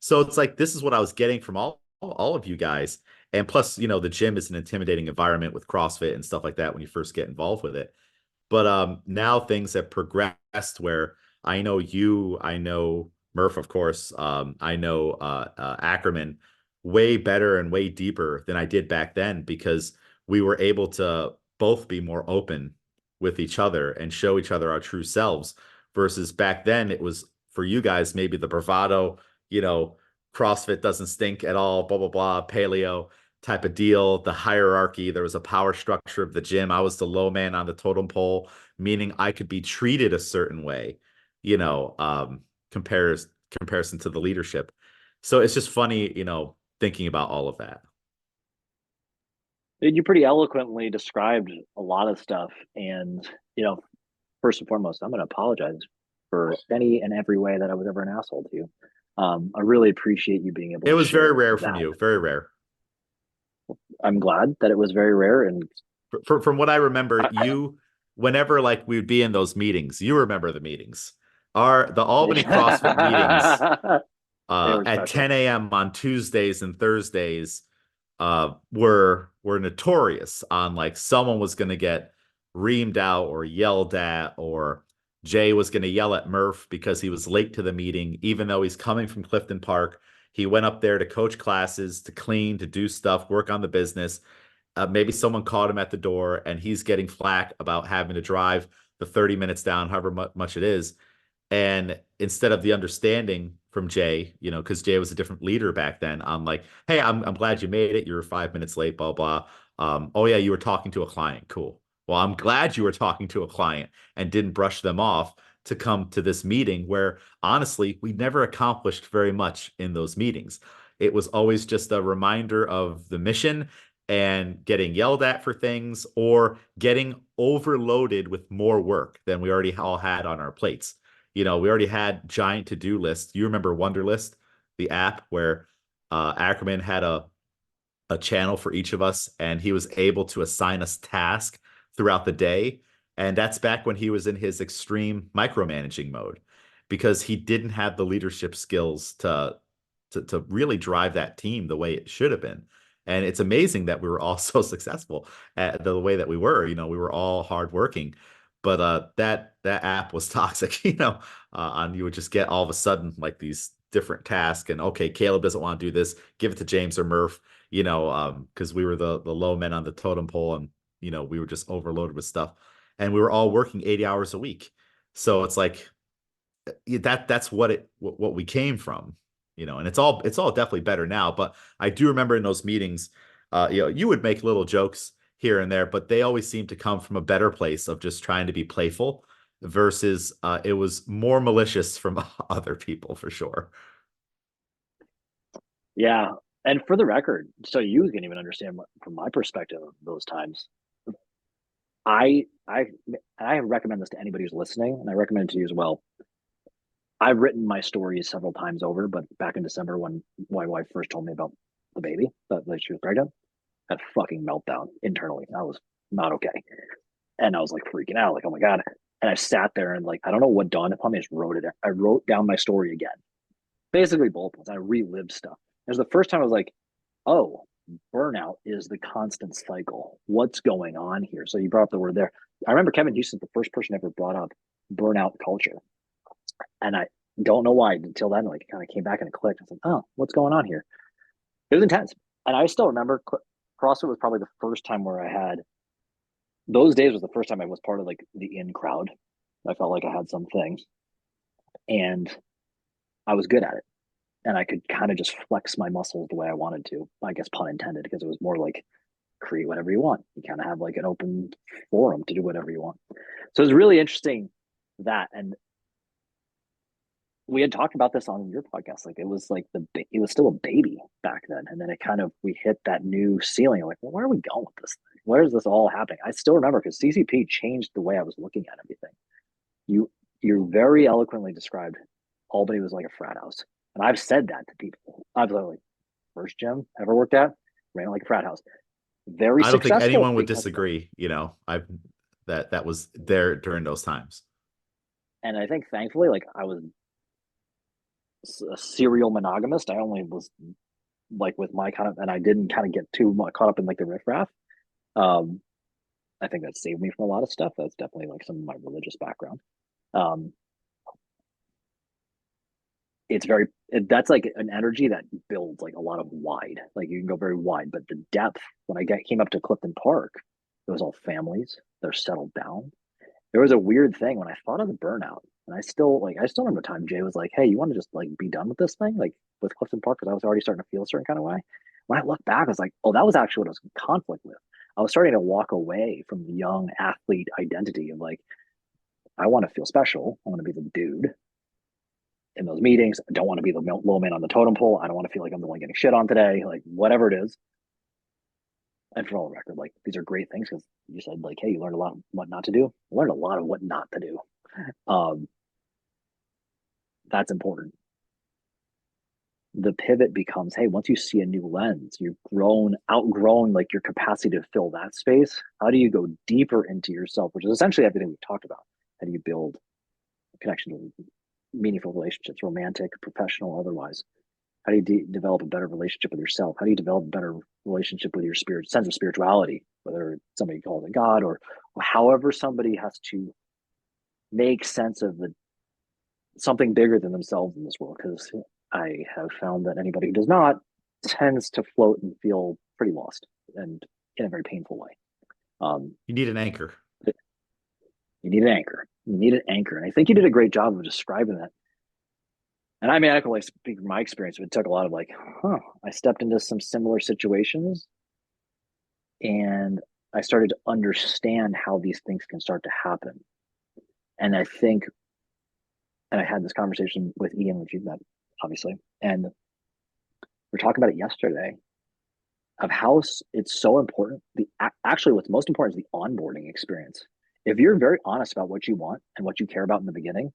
So it's like this is what I was getting from all of you guys. And plus, the gym is an intimidating environment with CrossFit and stuff like that when you first get involved with it. But now things have progressed where I know you, I know Murph, of course, I know Ackerman way better and way deeper than I did back then because we were able to both be more open with each other and show each other our true selves. Versus back then, it was for you guys maybe the bravado, you know, CrossFit doesn't stink at all, blah blah blah, paleo type of deal, the hierarchy. There was a power structure of the gym. I was the low man on the totem pole, meaning I could be treated a certain way, you know, compares comparison to the leadership. So it's just funny, thinking about all of that. you pretty eloquently described a lot of stuff. And, first and foremost, I'm going to apologize for any and every way that I was ever an asshole to you. I really appreciate you being able It to was very share rare from that. you, very rare. I'm glad that it was very rare. And From what I remember, I, whenever like we would be in those meetings, you remember the meetings. The Albany CrossFit meetings they were at special. 10 a.m. on Tuesdays and Thursdays were notorious on like someone was going to get reamed out or yelled at, or Jay was going to yell at Murph because he was late to the meeting, even though he's coming from Clifton Park. He went up there to coach classes, to clean, to do stuff, work on the business. Maybe someone caught him at the door and he's getting flack about having to drive the 30 minutes down, however much it is. And instead of the understanding from Jay, because Jay was a different leader back then, I'm like, hey, I'm glad you made it. You were 5 minutes late, blah, blah. Oh, yeah, you were talking to a client. Cool. Well, I'm glad you were talking to a client and didn't brush them off to come to this meeting where honestly, we never accomplished very much in those meetings. It was always just a reminder of the mission and getting yelled at for things or getting overloaded with more work than we already all had on our plates. We already had giant to-do lists. You remember Wonderlist, the app where Ackerman had a channel for each of us, and he was able to assign us tasks throughout the day. And that's back when he was in his extreme micromanaging mode because he didn't have the leadership skills to really drive that team the way it should have been. And it's amazing that we were all so successful at the way that we were. We were all hardworking, but that app was toxic. And you would just get all of a sudden like these different tasks, and okay, Caleb doesn't want to do this, give it to James or Murph. Because we were the low men on the totem pole, and we were just overloaded with stuff, and we were all working 80 hours a week. So it's like that's what we came from, and it's all definitely better now. But I do remember in those meetings, you would make little jokes here and there, but they always seemed to come from a better place of just trying to be playful versus it was more malicious from other people for sure. Yeah. And for the record, so you can even understand from my perspective of those times, I recommend this to anybody who's listening, and I recommend it to you as well. I've written my stories several times over, but back in December when my wife first told me about the baby, that she was pregnant, that fucking meltdown internally. I was not okay. And I was like freaking out, like, oh my God. And I sat there and like, I don't know what dawned upon me. I just wrote it. I wrote down my story again, basically bullet points. I relived stuff. It was the first time I was like, oh, burnout is the constant cycle. What's going on here? So you brought up the word there. I remember Kevin Houston's the first person ever brought up burnout culture. And I don't know why until then, like it kind of came back and it clicked. I was like, oh, what's going on here? It was intense. And I still remember CrossFit was probably the first time where I had those days was the first time I was part of like the in crowd. I felt like I had some things and I was good at it. And I could kind of just flex my muscles the way I wanted to, I guess pun intended, because it was more like create whatever you want. You kind of have like an open forum to do whatever you want. So it was really interesting that. And we had talked about this on your podcast. Like it was like it was still a baby back then. And then it kind of, we hit that new ceiling. Like, well, where are we going with this thing? Where is this all happening? I still remember because CCP changed the way I was looking at everything. You very eloquently described Albany was like a frat house. And I've said that to people. I've like, first gym I ever worked at, ran like a frat house. Very I don't think successful anyone would because of that. disagree. I've that was there during those times. And I think thankfully, like I was a serial monogamist. I only was like with my kind of, and I didn't kind of get too much caught up in like the riffraff. Um, I think that saved me from a lot of stuff. That's definitely like some of my religious background. Um, it's very that's like an energy that builds like a lot of wide. Like you can go very wide, but the depth when came up to Clifton Park, it was all families. They're settled down. There was a weird thing when I thought of the burnout, and I still remember the time Jay was like, "Hey, you want to just like be done with this thing, like with Clifton Park?" Because I was already starting to feel a certain kind of way. When I look back, I was like, "Oh, that was actually what I was in conflict with." I was starting to walk away from the young athlete identity of like, I want to feel special. I want to be the dude in those meetings. I don't want to be the low man on the totem pole. I don't want to feel like I'm the one getting shit on today. Like whatever it is. And for all the record, like these are great things because you said like, hey, you learned a lot of what not to do. I learned a lot of what not to do. Um, that's important. The pivot becomes, hey, once you see a new lens, you've outgrown like your capacity to fill that space. How do you go deeper into yourself, which is essentially everything we've talked about? How do you build a connection to meaningful relationships, romantic, professional, otherwise? How do you develop a better relationship with yourself? How do you develop a better relationship with your sense of spirituality, whether somebody calls it God or however somebody has to make sense of something bigger than themselves in this world? Because I have found that anybody who does not tends to float and feel pretty lost and in a very painful way. You need an anchor. You need an anchor. You need an anchor. And I think you did a great job of describing that. And I mean, I can like speak from my experience, but it took a lot of like, I stepped into some similar situations and I started to understand how these things can start to happen. And I think And I had this conversation with Ian, which you've met, obviously. And we're talking about it yesterday of how it's so important. Actually, what's most important is the onboarding experience. If you're very honest about what you want and what you care about in the beginning,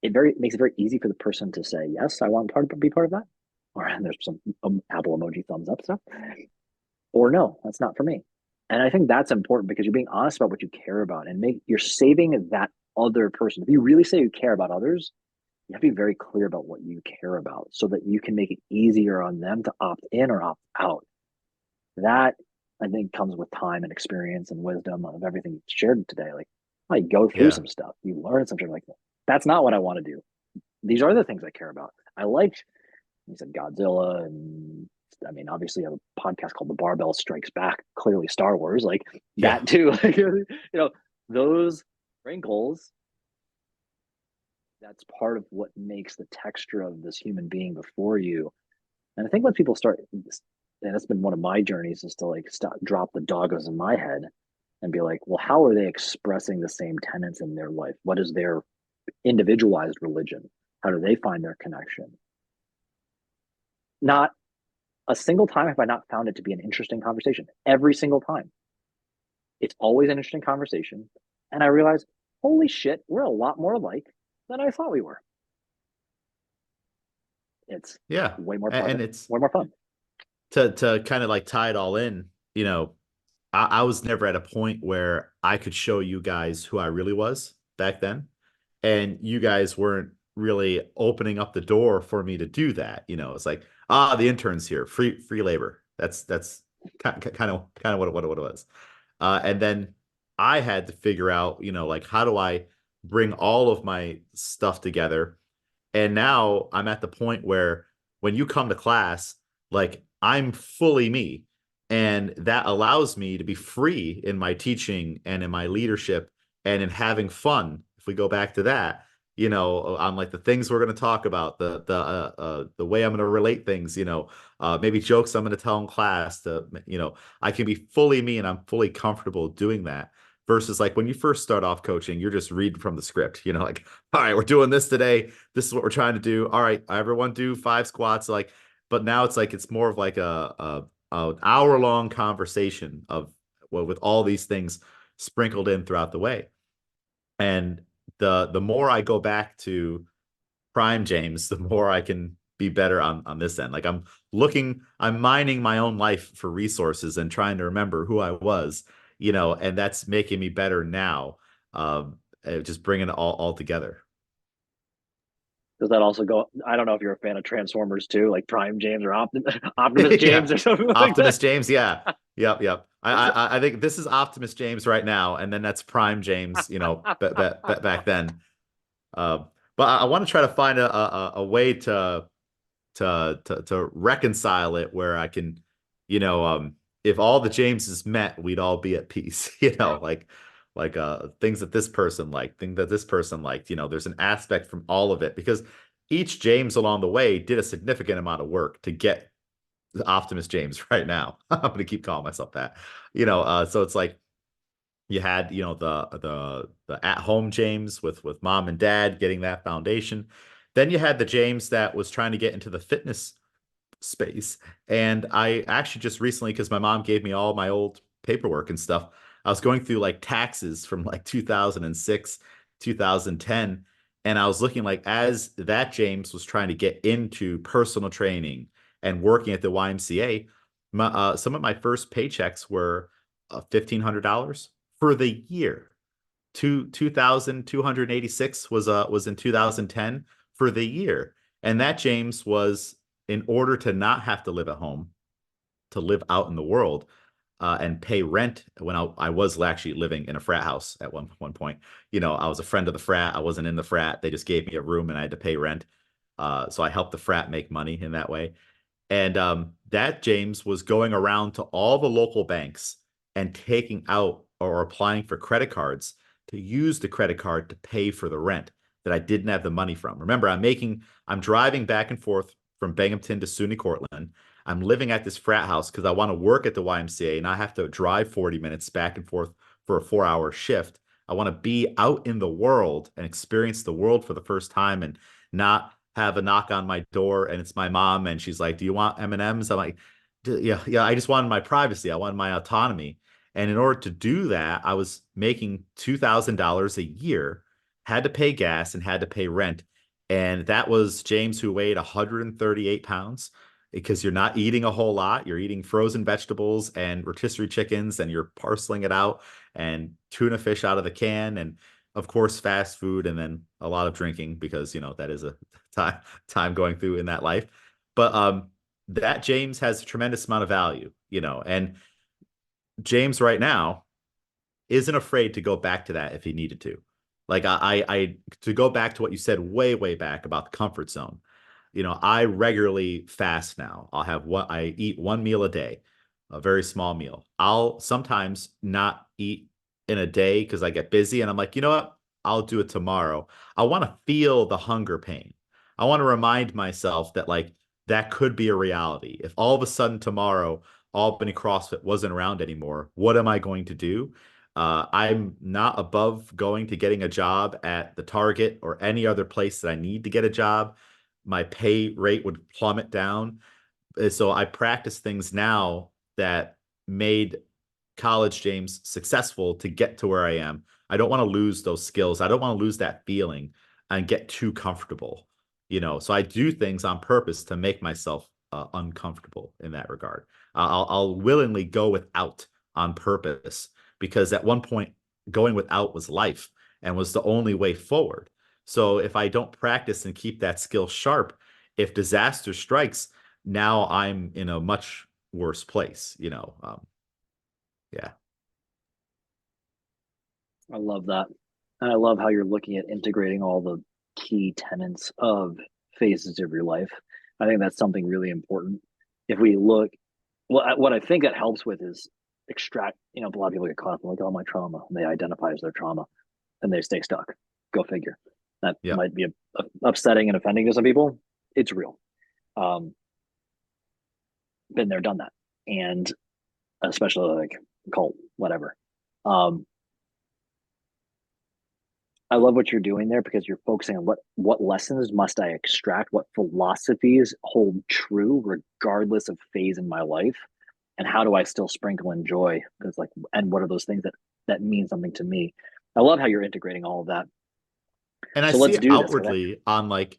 it makes it very easy for the person to say, yes, I want to be part of that. Or and there's some Apple emoji thumbs up stuff. Or no, that's not for me. And I think that's important because you're being honest about what you care about and you're saving that other person. If you really say you care about others, you have to be very clear about what you care about so that you can make it easier on them to opt in or opt out. That I think comes with time and experience and wisdom of everything you shared today. Like, I go through Yeah. some stuff, you learn something like that. That's not what I want to do. These are the things I care about. I liked, you said Godzilla, and I mean, obviously, I have a podcast called The Barbell Strikes Back. Clearly, Star Wars, like Yeah. that too. Like, those wrinkles. That's part of what makes the texture of this human being before you. And I think when people start, and that's been one of my journeys, is to like stop, drop the doggos in my head, and be like, well, how are they expressing the same tenets in their life? What is their individualized religion? How do they find their connection? Not a single time have I not found it to be an interesting conversation. Every single time. It's always an interesting conversation. And I realized, holy shit, we're a lot more alike than I thought we were. It's Yeah. way more And pleasant, it's way more fun. to kind of like tie it all in, I was never at a point where I could show you guys who I really was back then. And you guys weren't really opening up the door for me to do that. It's like, the intern's here, free labor. That's kind of what it was. And then I had to figure out, like how do I bring all of my stuff together. And now I'm at the point where when you come to class, like I'm fully me. And that allows me to be free in my teaching and in my leadership and in having fun. If we go back to that, on like the things we're going to talk about, the way I'm going to relate things, maybe jokes I'm going to tell in class, I can be fully me and I'm fully comfortable doing that. Versus like when you first start off coaching, you're just reading from the script, like, all right, we're doing this today. This is what we're trying to do. All right, everyone do 5 squats. Like, but now it's like it's more of like a an hour long conversation of well, with all these things sprinkled in throughout the way. And the more I go back to Prime James, the more I can be better on this end. Like I'm mining my own life for resources and trying to remember who I was, and that's making me better now. Just bringing it all together. Does that also go? I don't know if you're a fan of Transformers too, like Prime James or Optimus James Yeah. or something like Optimus that. James, yeah. Yep. I think this is Optimus James right now, and then that's Prime James, back then. Uh, but I want to try to find a way to reconcile it where I can, you know, um, if all the Jameses met, we'd all be at peace, like things that this person liked, things that this person liked, there's an aspect from all of it because each James along the way did a significant amount of work to get Optimus James right now. I'm gonna keep calling myself that. So it's like you had, the at-home James with mom and dad getting that foundation. Then you had the James that was trying to get into the fitness space. And I actually just recently, because my mom gave me all my old paperwork and stuff, I was going through like taxes from like 2006, 2010. And I was looking like as that James was trying to get into personal training and working at the YMCA, some of my first paychecks were $1,500 for the year. 2,286 was in 2010 for the year. And that James was in order to not have to live at home, to live out in the world, and pay rent when I was actually living in a frat house at one point. I was a friend of the frat. I wasn't in the frat. They just gave me a room and I had to pay rent. So I helped the frat make money in that way. And that James was going around to all the local banks and taking out or applying for credit cards to use the credit card to pay for the rent that I didn't have the money from. Remember, I'm driving back and forth from Binghamton to SUNY Cortland. I'm living at this frat house because I want to work at the YMCA and I have to drive 40 minutes back and forth for a 4-hour shift. I want to be out in the world and experience the world for the first time and not have a knock on my door and it's my mom and she's like, "Do you want M&Ms?" I'm like, Yeah, yeah, I just wanted my privacy. I wanted my autonomy. And in order to do that, I was making $2,000 a year, had to pay gas and had to pay rent. And that was James, who weighed 138 pounds because you're not eating a whole lot. You're eating frozen vegetables and rotisserie chickens, and you're parceling it out and tuna fish out of the can. And of course, fast food, and then a lot of drinking because, that is a time, time going through in that life. But that James has a tremendous amount of value, and James right now isn't afraid to go back to that if he needed to. Like to go back to what you said way, way back about the comfort zone. I regularly fast now. I eat one meal a day, a very small meal. I'll sometimes not eat in a day because I get busy and I'm like, you know what? I'll do it tomorrow. I want to feel the hunger pain. I want to remind myself that like that could be a reality. If all of a sudden tomorrow Albany CrossFit wasn't around anymore, what am I going to do? I'm not above going to getting a job at the Target or any other place that I need to get a job. My pay rate would plummet down. So I practice things now that made college James successful to get to where I am. I don't want to lose those skills. I don't want to lose that feeling and get too comfortable, So I do things on purpose to make myself uncomfortable in that regard. I'll willingly go without on purpose because at one point going without was life and was the only way forward. So if I don't practice and keep that skill sharp, if disaster strikes, now I'm in a much worse place. Yeah. I love that. And I love how you're looking at integrating all the key tenets of phases of your life. I think that's something really important. If we look, well, what I think that helps with is extract, a lot of people get caught up in like, oh, my trauma, and they identify as their trauma and they stay stuck. Go figure. That Yeah. might be upsetting and offending to some people. It's real. Um, Been there, done that. And especially like cult, whatever. Um, I love what you're doing there because you're focusing on what lessons must I extract, what philosophies hold true regardless of phase in my life, and how do I still sprinkle in joy? Because like, and what are those things that mean something to me? I love how you're integrating all of that. And I So see let's it do this. outwardly on like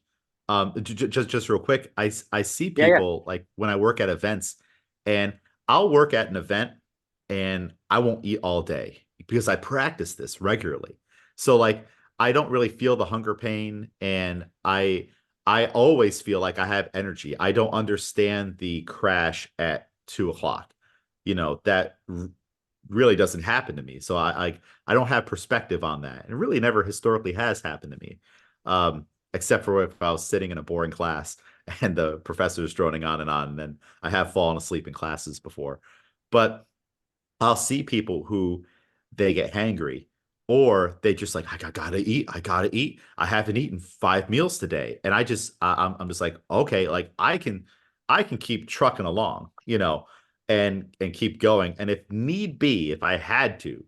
just real quick, I see Yeah, yeah. people like when I work at events and I'll work at an event and I won't eat all day because I practice this regularly. So like I don't really feel the hunger pain and I always feel like I have energy. I don't understand the crash at 2 o'clock. That really doesn't happen to me. So I don't have perspective on that. And it really never historically has happened to me. Except for if I was sitting in a boring class and the professor is droning on, and then I have fallen asleep in classes before. But I'll see people who they get hangry or they just like, gotta eat. I gotta eat. I haven't eaten 5 meals today. And I'm just like, okay, like I can keep trucking along, and keep going. And if need be, if I had to,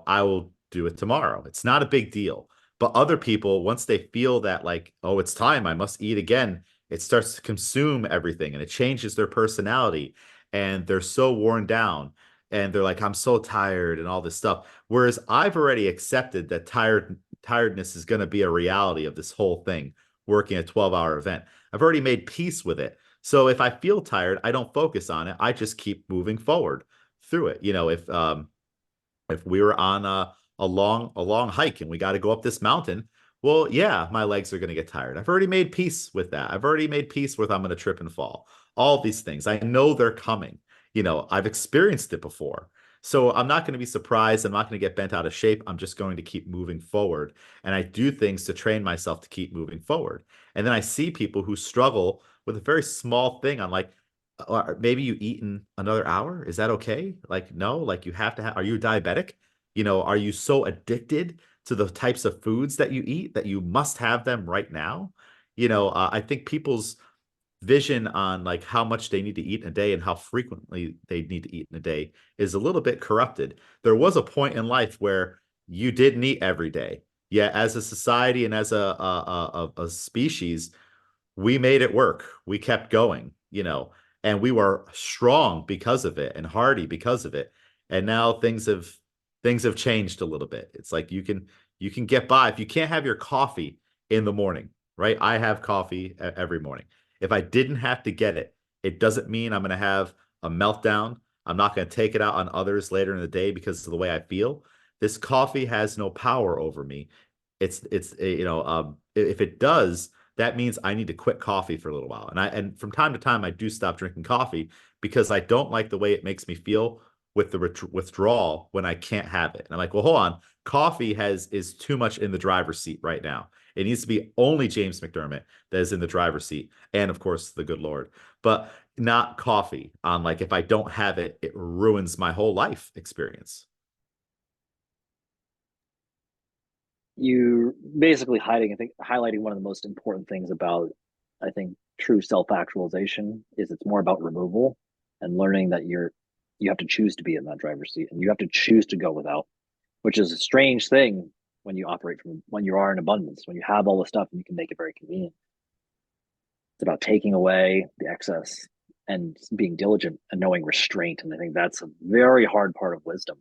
I will do it tomorrow. It's not a big deal. But other people, once they feel that like, oh, it's time, I must eat again, it starts to consume everything and it changes their personality and they're so worn down and they're like, I'm so tired and all this stuff. Whereas I've already accepted that tiredness is going to be a reality of this whole thing, working a 12-hour event. I've already made peace with it. So if I feel tired, I don't focus on it. I just keep moving forward through it. If we were on a long hike and we got to go up this mountain, well, yeah, my legs are going to get tired. I've already made peace with that. I've already made peace with I'm going to trip and fall. All these things. I know they're coming. I've experienced it before. So I'm not going to be surprised. I'm not going to get bent out of shape. I'm just going to keep moving forward. And I do things to train myself to keep moving forward. And then I see people who struggle with a very small thing. I'm like, maybe you eat in another hour. Is that okay? Like, no, like you have to have, are you diabetic? Are you so addicted to the types of foods that you eat that you must have them right now? I think people's vision on like how much they need to eat in a day and how frequently they need to eat in a day is a little bit corrupted. There was a point in life where you didn't eat every day. Yet as a society and as a species, we made it work. We kept going, and we were strong because of it and hardy because of it. And now things have changed a little bit. It's like you can get by if you can't have your coffee in the morning, right? I have coffee every morning. If I didn't have to get it, it doesn't mean I'm going to have a meltdown. I'm not going to take it out on others later in the day because of the way I feel. This coffee has no power over me. If it does, that means I need to quit coffee for a little while. And from time to time I do stop drinking coffee because I don't like the way it makes me feel with the withdrawal when I can't have it. And I'm like, well, hold on. Coffee is too much in the driver's seat right now. It needs to be only James McDermott that is in the driver's seat, and of course the good Lord, but not coffee. On like if I don't have it, it ruins my whole life experience. You basically highlighting one of the most important things about, I think, true self-actualization is it's more about removal and learning that you have to choose to be in that driver's seat and you have to choose to go without, which is a strange thing when you operate from when you are in abundance, when you have all the stuff and you can make it very convenient. It's about taking away the excess and being diligent and knowing restraint. And I think that's a very hard part of wisdom.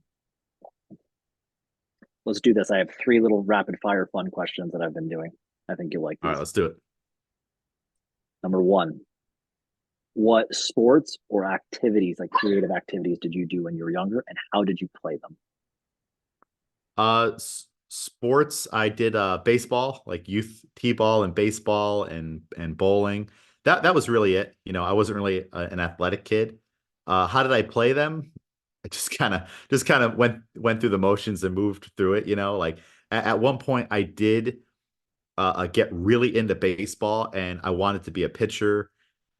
Let's do this. I have three little rapid fire fun questions that I've been doing. I think you'll like All right, these. let's do it. Number one, what sports or activities, like creative activities, did you do when you were younger, and how did you play them? Sports, I did baseball, like youth t-ball and baseball and bowling. That was really it. I wasn't really an athletic kid. How did I play them? I just kind of went through the motions and moved through it. Like at one point I did get really into baseball and I wanted to be a pitcher.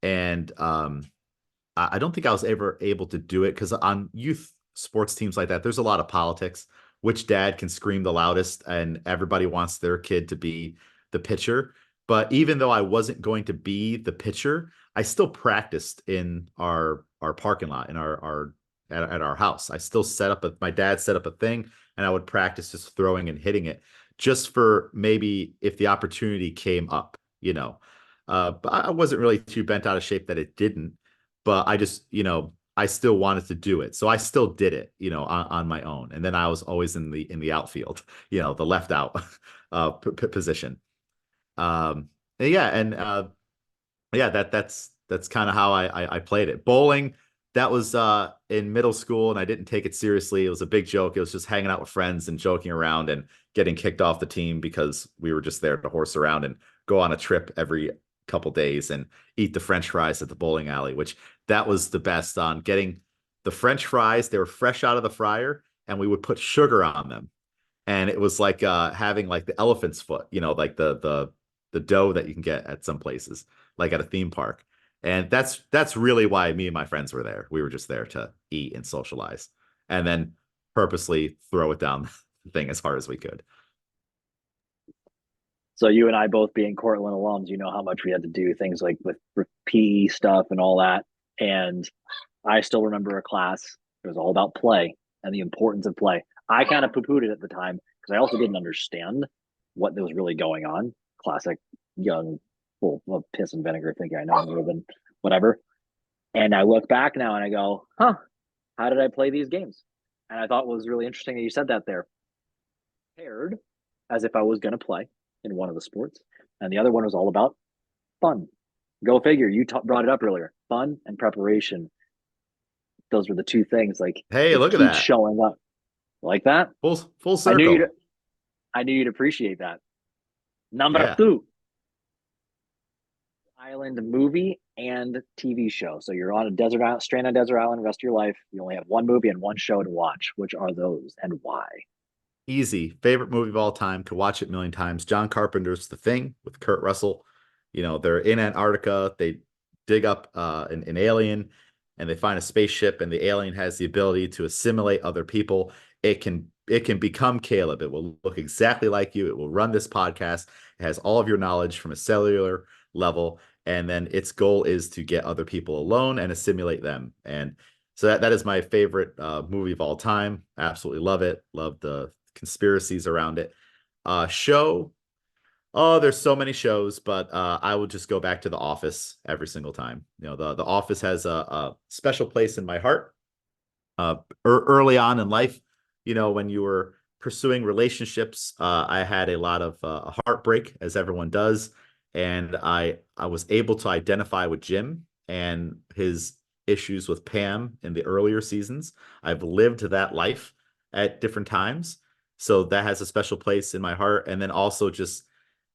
And I don't think I was ever able to do it because on youth sports teams like that, there's a lot of politics. Which dad can scream the loudest, and everybody wants their kid to be the pitcher. But even though I wasn't going to be the pitcher, I still practiced in our parking lot in at our house. I still my dad set up a thing, and I would practice just throwing and hitting it, just for maybe if the opportunity came up. But I wasn't really too bent out of shape that it didn't. But I just, I still wanted to do it. So I still did it, on my own. And then I was always in the outfield, the left out position. And yeah, and yeah, that's kind of how I played it. Bowling, that was in middle school, and I didn't take it seriously. It was a big joke. It was just hanging out with friends and joking around and getting kicked off the team because we were just there to horse around and go on a trip every couple days and eat the French fries at the bowling alley, which that was the best on getting the French fries. They were fresh out of the fryer, and we would put sugar on them. And it was like having like the elephant's foot, like the dough that you can get at some places, like at a theme park. And that's really why me and my friends were there. We were just there to eat and socialize, and then purposely throw it down the thing as hard as we could. So you and I both being Cortland alums, you know how much we had to do things like with PE stuff and all that. And I still remember a class. It was all about play and the importance of play. I kind of poo-pooed it at the time because I also didn't understand what was really going on. Classic young, full of piss and vinegar thinking I know more than whatever. And I look back now and I go, huh, how did I play these games? And I thought it was really interesting that you said that there. Paired as if I was going to play in one of the sports. And the other one was all about fun. Go figure. You brought it up earlier. Fun and preparation. Those were the two things. Like Hey, it look at keeps that. showing up like that. Full I knew circle. I knew you'd appreciate that. Number Yeah. two, island movie and TV show. So you're on a desert island, stranded on a desert island, the rest of your life. You only have one movie and one show to watch. Which are those and why? Easy. Favorite movie of all time. Could watch it a million times. John Carpenter's The Thing with Kurt Russell. They're in Antarctica. They dig up an alien and they find a spaceship, and the alien has the ability to assimilate other people. It can become Caleb. It will look exactly like you. It will run this podcast. It has all of your knowledge from a cellular level. And then its goal is to get other people alone and assimilate them. And so that is my favorite movie of all time. Absolutely love it. Love the conspiracies around it. Show, oh, there's so many shows, but I will just go back to The Office every single time. The Office has a special place in my heart. Early on in life, when you were pursuing relationships, I had a lot of heartbreak, as everyone does, and I was able to identify with Jim and his issues with Pam in the earlier seasons. I've lived that life at different times, so that has a special place in my heart. And then also just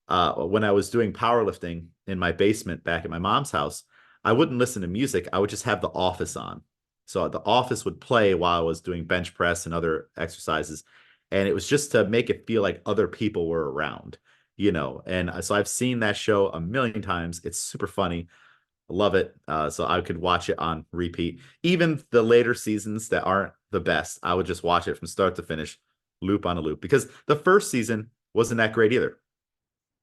when I was doing powerlifting in my basement back at my mom's house, I wouldn't listen to music. I would just have The Office on. So The Office would play while I was doing bench press and other exercises. And it was just to make it feel like other people were around, And so I've seen that show a million times. It's super funny. I love it. So I could watch it on repeat. Even the later seasons that aren't the best, I would just watch it from start to finish, loop on a loop, because the first season wasn't that great either.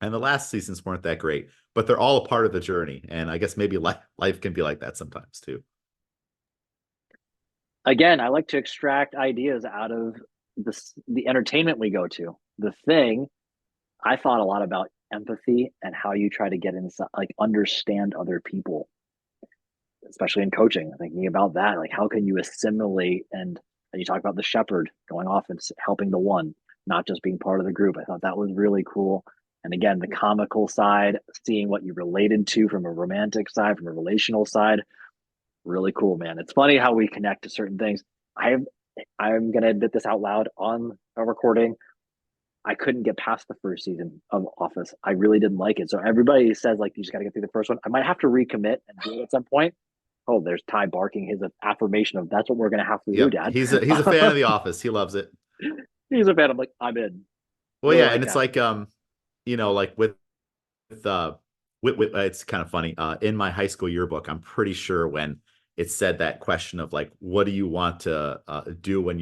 And the last seasons weren't that great, but they're all a part of the journey. And I guess maybe life can be like that sometimes too. Again, I like to extract ideas out of the entertainment we go to. The thing I thought a lot about empathy and how you try to get inside, like understand other people, especially in coaching. Thinking about that, like how can you assimilate and you talk about the shepherd going off and helping the one, not just being part of the group. I thought that was really cool. And again, the comical side, seeing what you related to from a romantic side, from a relational side, really cool, man. It's funny how we connect to certain things. I'm I'm gonna admit this out loud on a recording. I couldn't get past the first season of Office. I really didn't like it. So everybody says like you just got to get through the first one. I might have to recommit and do it at some point. Oh, there's Ty barking his affirmation of that's what we're gonna have to do, Yep. Dad. He's a fan of The Office. He loves it. He's a fan. I'm like, I'm in. Well, Really yeah, like and it's that. like like with it's kind of funny. In my high school yearbook, I'm pretty sure when it said that question of like, what do you want to do when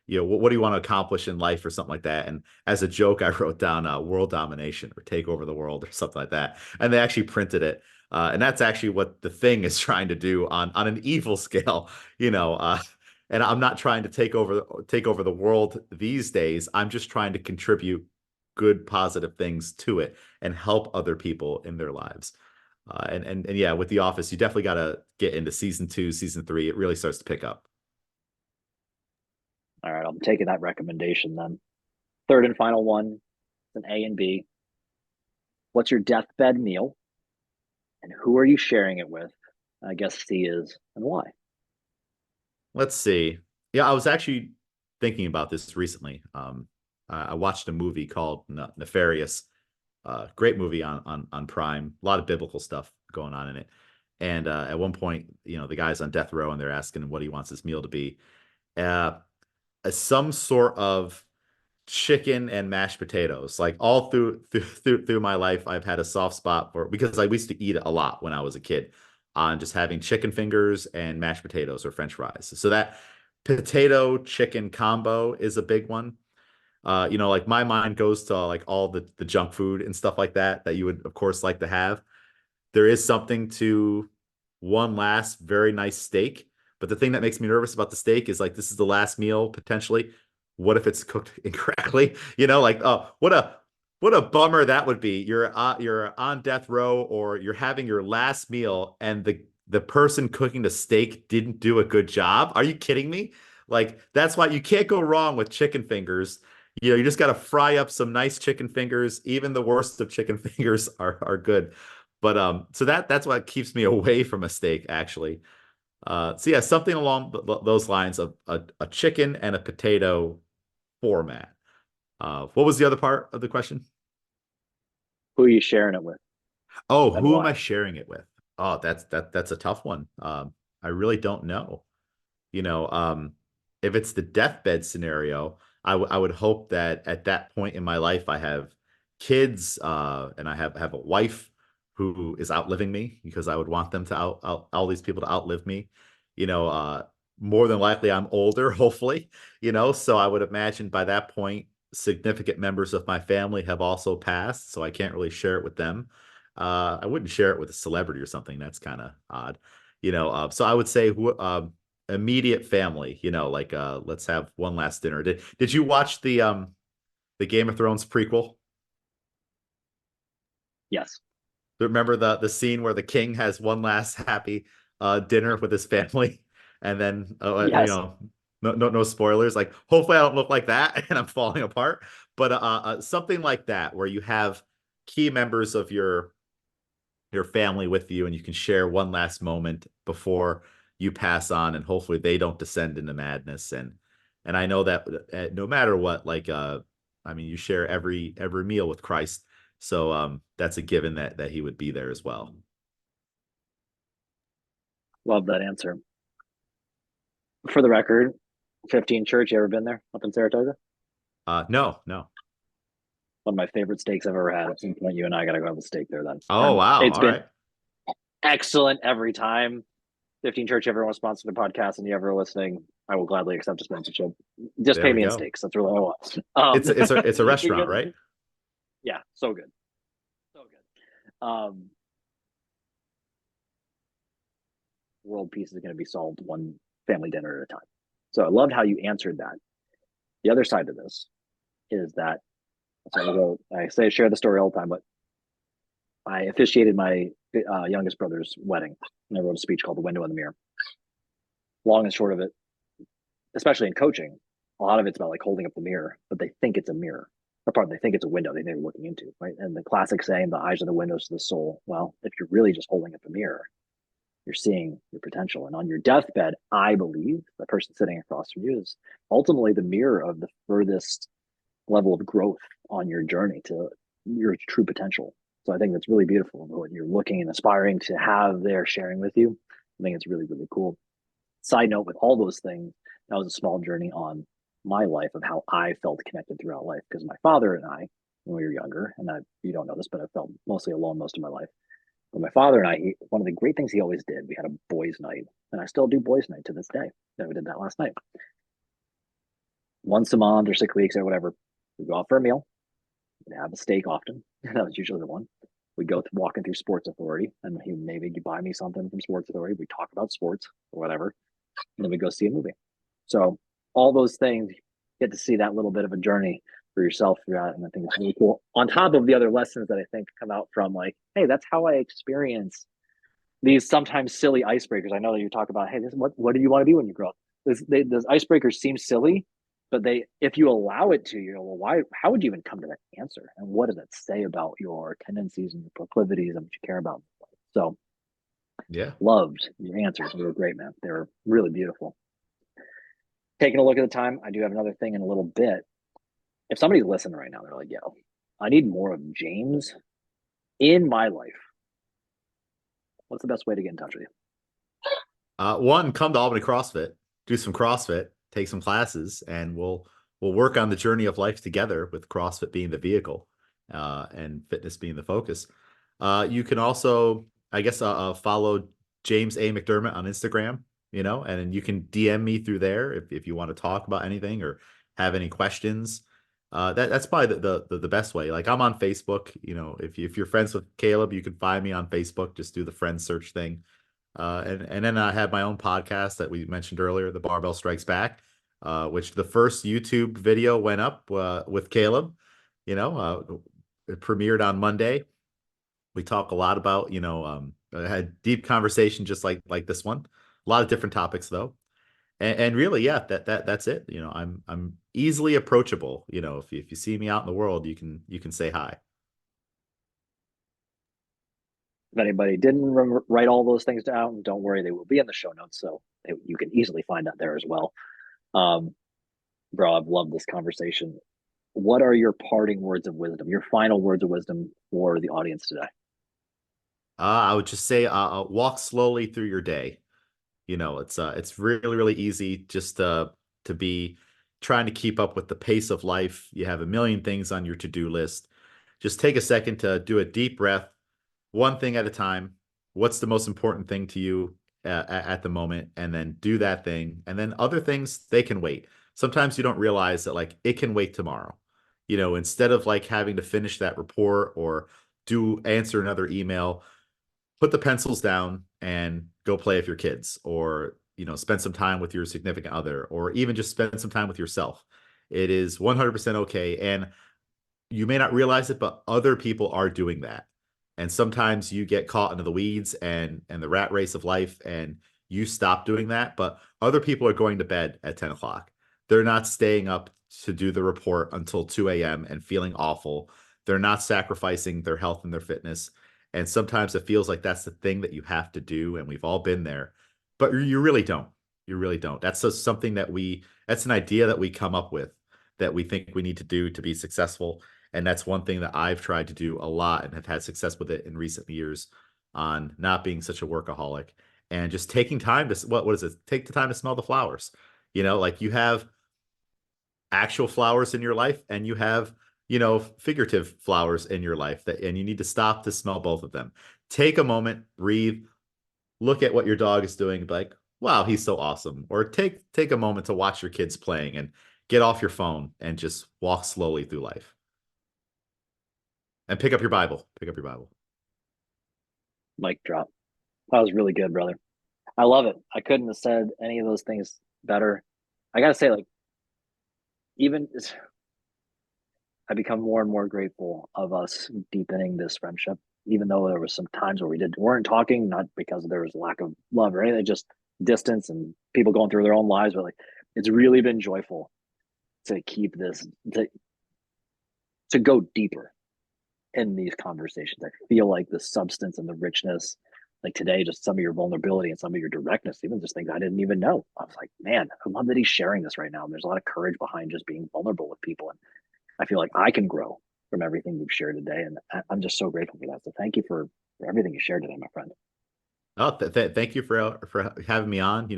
what do you want to accomplish in life or something like that? And as a joke, I wrote down world domination or take over the world or something like that. And they actually printed it. And that's actually what the thing is trying to do on an evil scale, you know. And I'm not trying to take over the world these days. I'm just trying to contribute good, positive things to it and help other people in their lives. And yeah, with The Office, you definitely got to get into season 2, season 3. It really starts to pick up. All right, I'm taking that recommendation then. Third and final one, it's an A and B. What's your deathbed meal? And who are you sharing it with? I guess C is and why. Let's see. Yeah, I was actually thinking about this recently. I watched a movie called Nefarious. Great movie on Prime. A lot of biblical stuff going on in it. And at one point, the guy's on death row and they're asking him what he wants his meal to be. Uh, some sort of chicken and mashed potatoes. Like all through my life, I've had a soft spot for because I used to eat a lot when I was a kid on just having chicken fingers and mashed potatoes or French fries. So that potato chicken combo is a big one. Like my mind goes to like all the junk food and stuff like that you would of course like to have. There is something to one last very nice steak, but the thing that makes me nervous about the steak is like this is the last meal potentially. What if it's cooked incorrectly? Like oh, what a bummer that would be. You're on death row or you're having your last meal and the person cooking the steak didn't do a good job. Are you kidding me? Like that's why you can't go wrong with chicken fingers. You just got to fry up some nice chicken fingers. Even the worst of chicken fingers are good. But so that's what keeps me away from a steak, actually. So yeah, something along those lines of a chicken and a potato format. What was the other part of the question? Who are you sharing it with Oh, and who am I why? sharing it with? Oh, that's a tough one. I really don't know. You know, um, if it's the deathbed scenario, I would hope that at that point in my life I have kids, and I have a wife who is outliving me because I would want them to all these people to outlive me. You know, uh, More than likely I'm older, hopefully, so I would imagine by that point significant members of my family have also passed, so I can't really share it with them. I wouldn't share it with a celebrity or something. That's kind of odd. So I would say who. immediate family, like let's have one last dinner. Did you watch the Game of Thrones prequel? Yes. Remember the scene where the king has one last happy dinner with his family, and then Yes. no spoilers. Like, hopefully I don't look like that and I'm falling apart, but something like that where you have key members of your family with you and you can share one last moment before you pass on, and hopefully they don't descend into madness. And I know that no matter what, like I mean, you share every meal with Christ, so that's a given that he would be there as well. Love that answer. For the record, 15 Church, you ever been there up in Saratoga? No, no. One of my favorite steaks I've ever had. At some point, you and I got to go have a steak there then. Oh, And wow. it's All been right. excellent every time. 15 Church, everyone sponsor the podcast and you ever listening, I will gladly accept a sponsorship. Just There pay we me in go. steaks. That's really all It's a restaurant, because, right? yeah, so good. So good. World peace is going to be solved one family dinner at a time. So I loved how you answered that. The other side of this is that, so I say share the story all the time, but I officiated my youngest brother's wedding, and I wrote a speech called "The Window in the Mirror." Long and short of it, especially in coaching, a lot of it's about like holding up the mirror, but they think it's a mirror. Or pardon, they think it's a window they think they're looking into, right? And the classic saying, "The eyes are the windows to the soul." Well, if you're really just holding up the mirror, you're seeing your potential. And on your deathbed, I believe the person sitting across from you is ultimately the mirror of the furthest level of growth on your journey to your true potential. So I think that's really beautiful what you're looking and aspiring to have there sharing with you. I think it's really, really cool. Side note, with all those things, that was a small journey on my life of how I felt connected throughout life. Because my father and I, when we were younger, and you don't know this, but I felt mostly alone most of my life. But my father and I, one of the great things he always did, we had a boys' night, and I still do boys' night to this day. Yeah, we did that last night. Once a month or 6 weeks or whatever, we go out for a meal. We'd have a steak often. That was usually the one. We'd go walking through Sports Authority, and he maybe buy me something from Sports Authority. We talk about sports or whatever, and then we go see a movie. So all those things, get to see that little bit of a journey for yourself throughout, and I think it's really cool. On top of the other lessons that I think come out from like, hey, that's how I experience these sometimes silly icebreakers. I know that you talk about, hey, what do you want to be when you grow up? Those icebreakers seem silly, but if you allow it to, well, why? How would you even come to that answer? And what does that say about your tendencies and your proclivities and what you care about? So, Yeah. loved your answers. They were great, man. They were really beautiful. Taking a look at the time, I do have another thing in a little bit. If somebody's listening right now, they're like, yo, I need more of James in my life. What's the best way to get in touch with you? One, come to Albany CrossFit, do some CrossFit, take some classes, and we'll work on the journey of life together, with CrossFit being the vehicle, and fitness being the focus. You can also, I guess, follow James A. McDermott on Instagram, and you can DM me through there if you want to talk about anything or have any questions. That's probably the best way. Like, I'm on Facebook. If you're friends with Caleb, you can find me on Facebook. Just do the friend search thing. And then I have my own podcast that we mentioned earlier, the Barbell Strikes Back, which the first YouTube video went up with Caleb. It premiered on Monday. We talk a lot about, I had deep conversation just like this one. A lot of different topics though. And really, yeah, that's it. I'm easily approachable. If you see me out in the world, you can say hi. If anybody didn't write all those things down, don't worry, they will be in the show notes, so you can easily find that there as well. Um, Bro, I've loved this conversation. What are your parting words of wisdom, your final words of wisdom for the audience today? I would just say, walk slowly through your day. It's really, really easy just to be trying to keep up with the pace of life. You have a million things on your to-do list. Just take a second to do a deep breath, one thing at a time. What's the most important thing to you at the moment? And then do that thing. And then other things, they can wait. Sometimes you don't realize that, like, it can wait tomorrow. Instead of like having to finish that report or do answer another email, put the pencils down and go play with your kids, or spend some time with your significant other, or even just spend some time with yourself. It is 100% okay. And you may not realize it, but other people are doing that. And sometimes you get caught into the weeds and the rat race of life, and you stop doing that. But other people are going to bed at 10 o'clock. They're not staying up to do the report until 2 a.m. and feeling awful. They're not sacrificing their health and their fitness. And sometimes it feels like that's the thing that you have to do. And we've all been there, but you really don't. You really don't. That's just something that's an idea that we come up with, that we think we need to do to be successful. And that's one thing that I've tried to do a lot and have had success with it in recent years, on not being such a workaholic and just taking time to, what is it? Take the time to smell the flowers. Like, you have actual flowers in your life, and you have, figurative flowers in your life, and you need to stop to smell both of them. Take a moment, breathe, look at what your dog is doing, and be like, wow, he's so awesome. Or take a moment to watch your kids playing, and get off your phone and just walk slowly through life. And pick up your Bible. Pick up your Bible. Mic drop. That was really good, brother. I love it. I couldn't have said any of those things better. I gotta say, like, even I become more and more grateful of us deepening this friendship, even though there was some times where weren't talking, not because there was a lack of love or anything, just distance and people going through their own lives. But like, it's really been joyful to keep this, to go deeper in these conversations. I feel like the substance and the richness, like today, just some of your vulnerability and some of your directness, even just things I didn't even know. I was like, man, I love that he's sharing this right now. And there's a lot of courage behind just being vulnerable with people. And I feel like I can grow from everything you've shared today. And I'm just so grateful for that. So thank you for everything you shared today, my friend. Oh, thank you for having me on.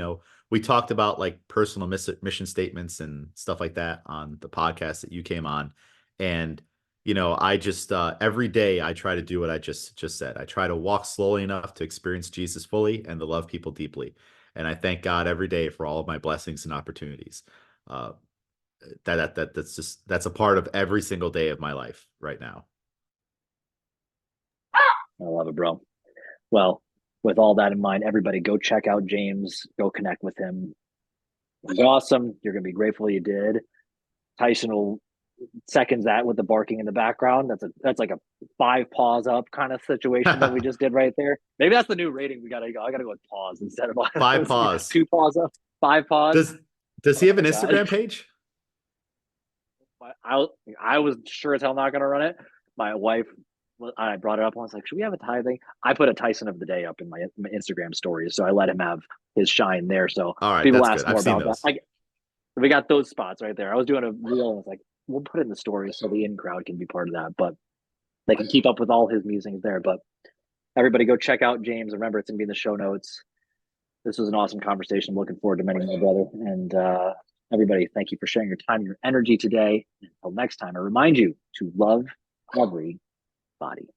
We talked about like personal mission statements and stuff like that on the podcast that you came on, and I just every day I try to do what I just said. I try to walk slowly enough to experience Jesus fully and to love people deeply, and I thank God every day for all of my blessings and opportunities. Uh, that's a part of every single day of my life right now. I love it, bro. Well, with all that in mind, everybody go check out James, go connect with him. He's awesome. You're going to be grateful you did. Tyson will seconds that with the barking in the background. That's like a 5 paws up kind of situation that we just did right there. Maybe that's the new rating we gotta go. I gotta go with pause instead of 5 paws. 2 paws up, 5 paws. Does he have an God. Instagram page? I was sure as hell not gonna run it. My wife, I brought it up. I was like, should we have a tie thing? I put a Tyson of the day up in my Instagram stories, so I let him have his shine there. So All right, people that's ask good. more I've seen about those. that. We got those spots right there. I was doing a reel, and I was like, we'll put it in the story so the in crowd can be part of that. But they can keep up with all his musings there. But everybody go check out James. Remember, it's going to be in the show notes. This was an awesome conversation. I'm looking forward to meeting my brother. And everybody, thank you for sharing your time, your energy today. Until next time, I remind you to love everybody.